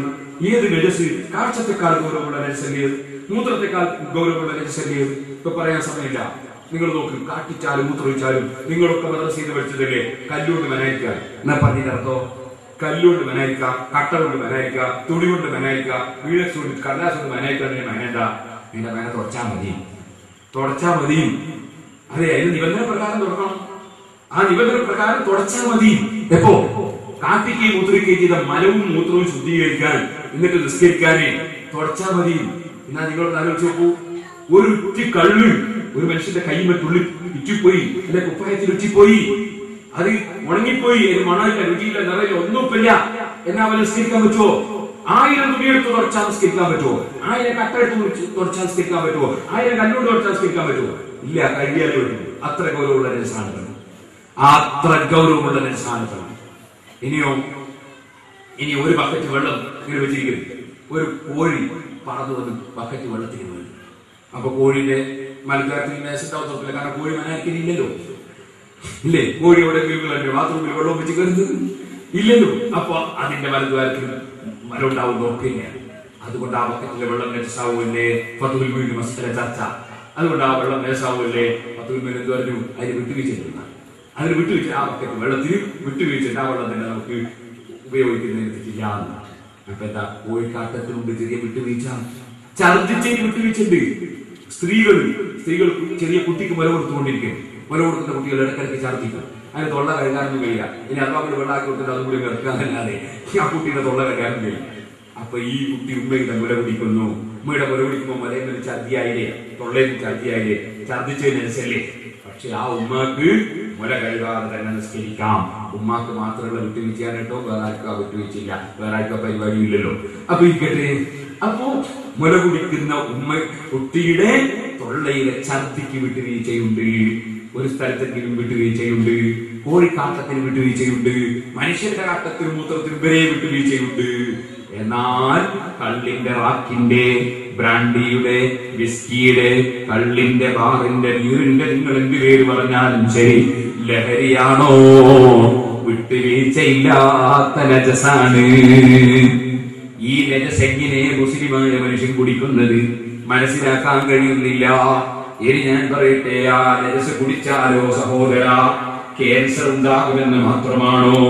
ഏത് നജസ്? കാഴ്ചത്തെക്കാൾ ഗൗരവമുള്ള നജസല്ലേ? മൂത്രത്തെക്കാൾ ഗൗരവമുള്ള നജസല്ലേ? ഇപ്പൊ പറയാൻ സമയമില്ല. നിങ്ങൾ നോക്കും, കാട്ടിച്ചാലും മൂത്രമൊഴിച്ചാലും നിങ്ങളൊക്കെ മദ്രസയിൽ പഠിച്ചതല്ലേ കല്ലുകൊണ്ട് മെനായിക്കുക എന്നാ പറഞ്ഞിട്ടോ? കല്ലുകൊണ്ട് മെനായിക്കുക, കട്ട കൊണ്ട് മെനായിക്കുക, തുണി കൊണ്ട് മെനായിക്കുക, വീഴസ് കൊണ്ട് കടലാസ് കൊണ്ട് മെനായിക്കുക. മെനേണ്ട, നിന്റെ മേനെ തുടച്ചാൽ മതി. അതെ, അതിന് നിബന്ധന പ്രകാരം തുടക്കണം. ആ നിബന്ധന പ്രകാരം തുടച്ചാൽ മതി. എപ്പോ? കാട്ടിക്കുകയും മൂത്രിക്കുകയും ചെയ്ത മലവും മൂത്രവും ശുദ്ധീകരിക്കാൻ, എന്നിട്ട് നിസ്കരിക്കാനേ തുടച്ചാൽ മതി. എന്നാ നിങ്ങളോട് ആലോചിച്ച് നോക്കൂ, ഒരു ഉറ്റി കള്ള് ഒരു മനുഷ്യന്റെ കൈമ തുള്ളി ഇറ്റിപ്പോയി, അല്ലെ കുപ്പായത്തിൽ ഉറ്റിപ്പോയി, അത് ഉണങ്ങിപ്പോയി, അതിന് മണമില്ല, രുചിയില്ല, നിറയില്ല, ഒന്നുമില്ല എന്നാ അവന് നിസ്കരിക്കാൻ പറ്റുമോ? 1000 തുണിയെടുത്ത് തുടച്ചാൽ നിസ്കരിക്കാൻ പറ്റുമോ? 1000 കട്ടെടുത്ത് തുടച്ചാൽ നിസ്കരിക്കാൻ പറ്റുമോ? 1000 കല്ലുകൊണ്ട് തുടച്ചാൽ നിസ്കരിക്കാൻ പറ്റുമോ? ഇല്ല, കഴിയാലേ പറ്റും. അത്ര ഗൗരവമുള്ള നജസാണ്. അത്ര ഗൗരവമുള്ള നജസാണ്. ഇനി ഒരു ബക്കറ്റ് വെള്ളം ഇങ്ങനെ വെച്ചിരിക്കുന്നു. ഒരു കോഴി പറന്നു വന്ന് ബക്കറ്റ് വെള്ളത്തിൽ വീഴും. അപ്പൊ കോഴിന്റെ മലക്കാരത്തിൽ മേശത്താവത്തില്ല, കാരണം കോഴി മനായിരിക്കില്ലല്ലോ. ഇല്ലേ? കോഴി എവിടെയെങ്കിലും ബാത്റൂമിൽ വെള്ളം വെച്ച് കയറുന്നത് ഇല്ലല്ലോ. അപ്പൊ അതിന്റെ വലതുകാരത്തിൽ മരം ഉണ്ടാവും, നോക്കില്ല. അതുകൊണ്ട് ആ ബക്കറ്റിലെ വെള്ളം നജസാവൂല്ലേ? ഫതുൽ വീട് മസ്തല ചർച്ച. അതുകൊണ്ട് ആ വെള്ളം നജസാവൂല്ലേ? ഫതുൽ വീട് എന്ത് പറഞ്ഞു? അതിന് വിട്ടുവീഴ്ച. അതിന് വിട്ടുവീഴ്ച, ആ ബക്കറ്റ് വെള്ളത്തിന് വിട്ടുവീഴ്ച, ആ വെള്ളം തന്നെ നമുക്ക് ഉപയോഗിക്കുന്നതിന് ചെയ്യാവുന്ന. അപ്പൊ എന്താ? കോഴിക്കാട്ടത്തിനുണ്ട് ചെറിയ വിട്ടുവീഴ്ച, ഛർദ്ദിച്ചതിന് വിട്ടുവീഴ്ചയുണ്ട്. സ്ത്രീകൾ ചെറിയ കുട്ടിക്ക് മുല കൊടുത്തുകൊണ്ടിരിക്കും. മുല കൊടുക്കുന്ന കുട്ടികൾ ഇടയ്ക്കിടയ്ക്ക് ഛർദ്ദിക്കും. അതിന് തൊള്ള കഴുകാനൊന്നും കഴിയില്ല. ഇനി അഥവാ വെള്ളാക്കി കൊടുത്തിട്ട് അതും കൂടി കിടക്കാന്നല്ലാതെ ആ കുട്ടീനെ തൊള്ള കഴുകാനും കഴിയും. അപ്പൊ ഈ കുട്ടി ഉമ്മയുടെ മുല കുടിക്കുന്നു. ഉമ്മയുടെ മുല കുടിക്കുമ്പോൾ മുലയിൽ നിന്ന് ഛർദ്ദിയായില്ലേ, തൊള്ളയിൽ നിന്ന് ഛർദ്ദിയായില്ലേ, ഛർദ്ദിച്ചതിനനുസരിച്ചല്ലേ. പക്ഷെ ആ ഉമ്മാക്ക് മുല കഴുകാതെ തന്നെ നിസ്കരിക്കാം. ഉമ്മാക്ക് മാത്രമുള്ള വിട്ടുവീഴ്ചയാണോ? വേറെ ആർക്കും വിട്ടുവീഴ്ചയില്ല, വേറെ ആർക്കും പരിപാടിയും ഇല്ലല്ലോ. അപ്പൊ ഇരിക്കട്ടെ, അപ്പോ മുല കുടിക്കുന്ന കുട്ടിയുടെ തൊള്ളയിലെ ഛർദിക്ക് വിട്ടുവീഴ്ചയുണ്ട്, ഒരു സ്ഥലത്തെങ്കിലും വിട്ടുവീഴ്ചയുണ്ട്, കോഴിക്കാട്ടത്തിന് വിട്ടുവീഴ്ചയുണ്ട്, മനുഷ്യന്റെ കാട്ടത്തിനും മൂത്രത്തിനും വരെ വിട്ടുവീഴ്ചയുണ്ട്. എന്നാൽ കള്ളിന്റെ, റാക്കിന്റെ, ബ്രാൻഡിയുടെ, വിസ്കിയുടെ, കള്ളിന്റെ, ബാറിന്റെ, ബീറിന്റെ, നിങ്ങൾ എന്ത് പേര് പറഞ്ഞാലും ശരി, ലഹരിയാണോ? വിട്ടുവീഴ്ചയില്ലാത്ത നജസാണ്. ഈ നജസ് എങ്ങനെ മുസ്ലിമായ മനുഷ്യൻ കുടിക്കുന്നത് മനസ്സിലാക്കാൻ കഴിയുന്നില്ല. ഇനി ഞാൻ പറയട്ടെ, ആ നജസ് കുടിച്ചാലോ സഹോദര ക്യാൻസർ ഉണ്ടാകുമെന്ന് മാത്രമാണോ?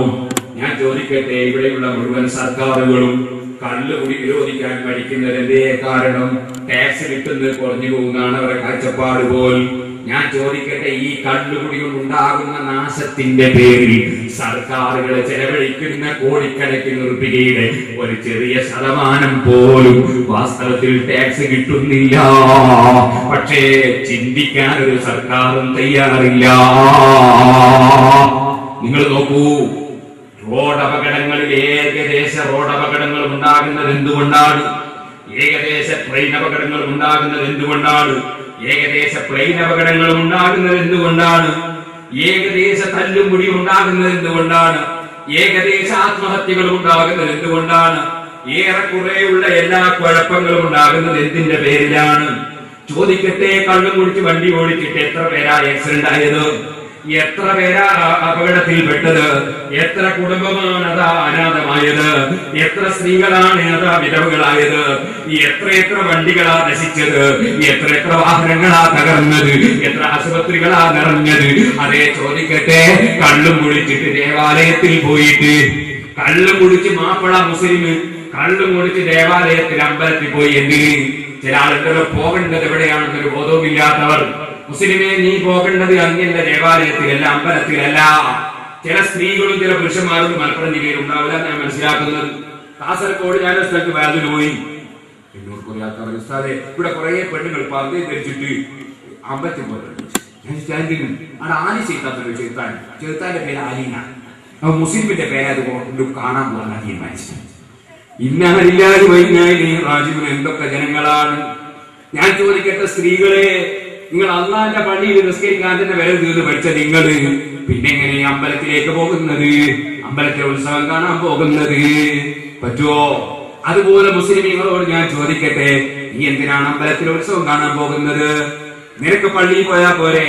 ഞാൻ ചോദിക്കട്ടെ, ഇവിടെയുള്ള മുഴുവൻ സർക്കാരുകളും കള്ളുകുടി വിരോധിക്കാൻ പഠിക്കുന്നതിന്റെ കാരണം ടാക്സ് കിട്ടുന്നത് കുറഞ്ഞു പോകുന്നതാണ് അവരുടെ കാഴ്ചപ്പാട് പോൽ. ഞാൻ ചോദിക്കട്ടെ, ഈ കള്ളുകുടി കൊണ്ടുണ്ടാകുന്ന നാശത്തിന്റെ പേരിൽ സർക്കാരുകളെ ചെലവഴിക്കുന്ന കോടിക്കണക്കിന് റുപ്പികയുടെ ഒരു ചെറിയ ശതമാനം പോലും വാസ്തവത്തിൽ ടാക്സ് കിട്ടുന്നില്ല. പക്ഷേ ചിന്തിക്കാൻ ഒരു സർക്കാരും തയ്യാറില്ല. നിങ്ങൾ നോക്കൂ, റോഡ് അപകടങ്ങളിൽ ഏകദേശ റോഡ് അപകടങ്ങൾ ഉണ്ടാകുന്നത് എന്തുകൊണ്ടാണ്? ഏകദേശ ട്രെയിൻ അപകടങ്ങൾ ഉണ്ടാകുന്നത് എന്തുകൊണ്ടാണ്? ഏകദേശ പ്ലെയിൻ അപകടങ്ങൾ ഉണ്ടാകുന്നത് എന്തുകൊണ്ടാണ്? ഏകദേശ തല്ലും മുടി ഉണ്ടാകുന്നത് എന്തുകൊണ്ടാണ്? ഏകദേശ ആത്മഹത്യകൾ ഉണ്ടാകുന്നത് എന്തുകൊണ്ടാണ്? ഏറെക്കുറെയുള്ള എല്ലാ കുഴപ്പങ്ങളും ഉണ്ടാകുന്നത് എന്തിന്റെ പേരിലാണ്? ചോദിക്കട്ടെ, കള്ളും കുടിച്ച് വണ്ടി ഓടിച്ചിട്ട് എത്ര പേരാ ആക്സിഡന്റ് ആയത്? എത്ര പേരാ അപകടത്തിൽപ്പെട്ടത്? എത്ര കുടുംബമാണ് അതാ അനാഥമായത്? എത്ര സ്ത്രീകളാണ് അതാ വിധവകളായത്? എത്ര വണ്ടികളാ നശിച്ചത്? എത്ര വാഹനങ്ങളാ തകർന്നത്? എത്ര ആശുപത്രികളാ നിറഞ്ഞത്? അതേ ചോദിക്കട്ടെ, കള്ളും കുടിച്ചിട്ട് ദേവാലയത്തിൽ പോയിട്ട്, കള്ളും കുടിച്ച് മാപ്പിള മുസ്ലിം കള്ളും കുടിച്ച് ദേവാലയത്തിൽ അമ്പലത്തിൽ പോയി എന്തിന്? ചില ആളുകൾ പോകേണ്ടത് എവിടെയാണെന്നൊരു ബോധവുമില്ലാത്തവർ. മുസ്ലിമേ, നീ പോകേണ്ടത് അങ്ങന്റെ ദേവാലയത്തിലല്ല, അമ്പലത്തിലല്ല. ചില സ്ത്രീകളും ചില പുരുഷന്മാരും മലപ്പുറം ജില്ലയിൽ ഉണ്ടാവില്ല, ഞാൻ മനസ്സിലാക്കുന്നത്. കാസർഗോഡ് ഞാൻ സ്ഥലത്ത് വേദന പോയി. എന്നോട് കുറെ ആൾക്കാർ, ഉസ്താദേ ഇവിടെ കുറെ പെണ്ണുങ്ങൾ പർദ്ദ ധരിച്ചിട്ട് അമ്പലത്തിൽ പോയിട്ടുണ്ട്. സ്റ്റാൻഡിനും അവിടെ ആലി ചെയ്താത്തൊരു ചെറുത്താന്റെ പേര് ആലീന. അപ്പൊ മുസ്ലിമിന്റെ പേര് അതുകൊണ്ട് കാണാൻ പോകാൻ തീരുമാനിച്ചു. ഇന്നാലില്ലാഹി വ ഇന്നാ ഇലൈഹി റാജിഊൻ. എന്തൊക്കെ ജനങ്ങളാണ്! ഞാൻ ചോദിക്കട്ടെ, സ്ത്രീകളെ, നിങ്ങൾ അള്ളാന്റെ പള്ളിയിൽ നിസ്കരിക്കാൻ തന്നെ വില തീർന്ന് പഠിച്ച നിങ്ങൾ പിന്നെ എങ്ങനെ അമ്പലത്തിലേക്ക് പോകുന്നത്, അമ്പലത്തിലെ ഉത്സവം കാണാൻ പോകുന്നത്? പറ്റുമോ? അതുപോലെ മുസ്ലിമീങ്ങളോട് ഞാൻ ചോദിക്കട്ടെ, നീ എന്തിനാണ് അമ്പലത്തിലെ ഉത്സവം കാണാൻ പോകുന്നത്? നിനക്ക് പള്ളിയിൽ പോയാൽ പോരെ,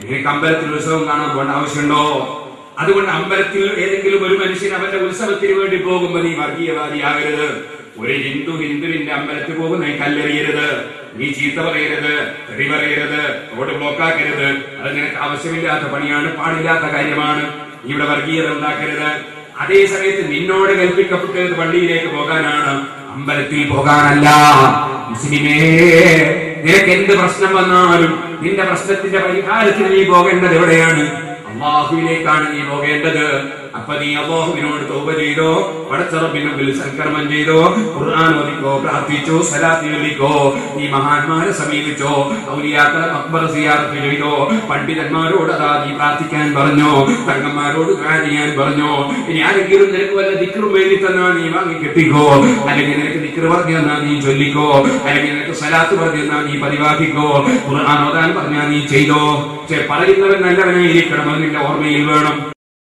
നിനക്ക് അമ്പലത്തിൽ ഉത്സവം കാണാൻ പോകേണ്ട ആവശ്യമുണ്ടോ? അതുകൊണ്ട് അമ്പലത്തിൽ ഏതെങ്കിലും ഒരു മനുഷ്യൻ അവന്റെ ഉത്സവത്തിന് വേണ്ടി പോകുമ്പോൾ നീ വർഗീയവാദിയാകരുത്. ഒരു ഹിന്ദുവിന്റെ അമ്പലത്തിൽ പോകുന്ന നീ കല്ലെറിയരുത്, നീ ചീത്ത പറയരുത്, തെറി പറയരുത്, റോഡ് ബ്ലോക്കാക്കരുത്. അത് നിനക്ക് ആവശ്യമില്ലാത്ത പണിയാണ്, പാടില്ലാത്ത കാര്യമാണ്. നീ ഇവിടെ വർഗീയത ഉണ്ടാക്കരുത്. അതേ സമയത്ത് നിന്നോട് കൽപ്പിക്കപ്പെട്ടത് പള്ളിയിലേക്ക് പോകാനാണ്, അമ്പലത്തിൽ പോകാനല്ല. മുസ്ലിമേ, നിനക്ക് എന്ത് പ്രശ്നം വന്നാലും നിന്റെ പ്രശ്നത്തിന്റെ പരിഹാരത്തിന് നീ പോകേണ്ടത് എവിടെയാണ്? അള്ളാഹുവിലേക്കാണ് നീ പോകേണ്ടത്. അപ്പൊ നീ അള്ളാഹുവിനോട് തൗബ ചെയ്തോ, പടച്ചറബിന് മുമ്പിൽ സൽക്കർമ്മം ചെയ്തോ, ഖുർആൻ ഓതിക്കോ, പ്രാർത്ഥിച്ചോ, സലാത്ത് ചൊല്ലിക്കോ, നീ മഹാന്മാരെ സമീപിച്ചോ, ഔലിയാക്കളെ മഖ്ബറ സിയാറത്ത് ചെയ്തോ, പണ്ഡിതന്മാരോട് അതാ നീ പ്രാർത്ഥിക്കാൻ പറഞ്ഞോ, തങ്ങന്മാരോട് ദുആ ചെയ്യാൻ പറഞ്ഞോ. ഇനി ആരെങ്കിലും നിനക്ക് വല്ല ദിക്റും വേണ്ടി തന്നാ നീ വാങ്ങി കെട്ടിക്കോ, അല്ലെങ്കിൽ നിനക്ക് ദിക്ർ പറഞ്ഞു തന്നാ നീ ചൊല്ലിക്കോ, അല്ലെങ്കിൽ നിനക്ക് സലാത്ത് പറഞ്ഞു തന്നാ നീ പതിവാക്കിക്കോ, ഖുർആൻ ഓതാൻ പറഞ്ഞാ നീ ചെയ്തോ. പക്ഷെ പറയുന്നവൻ നല്ലവനായിരിക്കണം, അത് നിന്റെ ഓർമ്മയിൽ വേണം.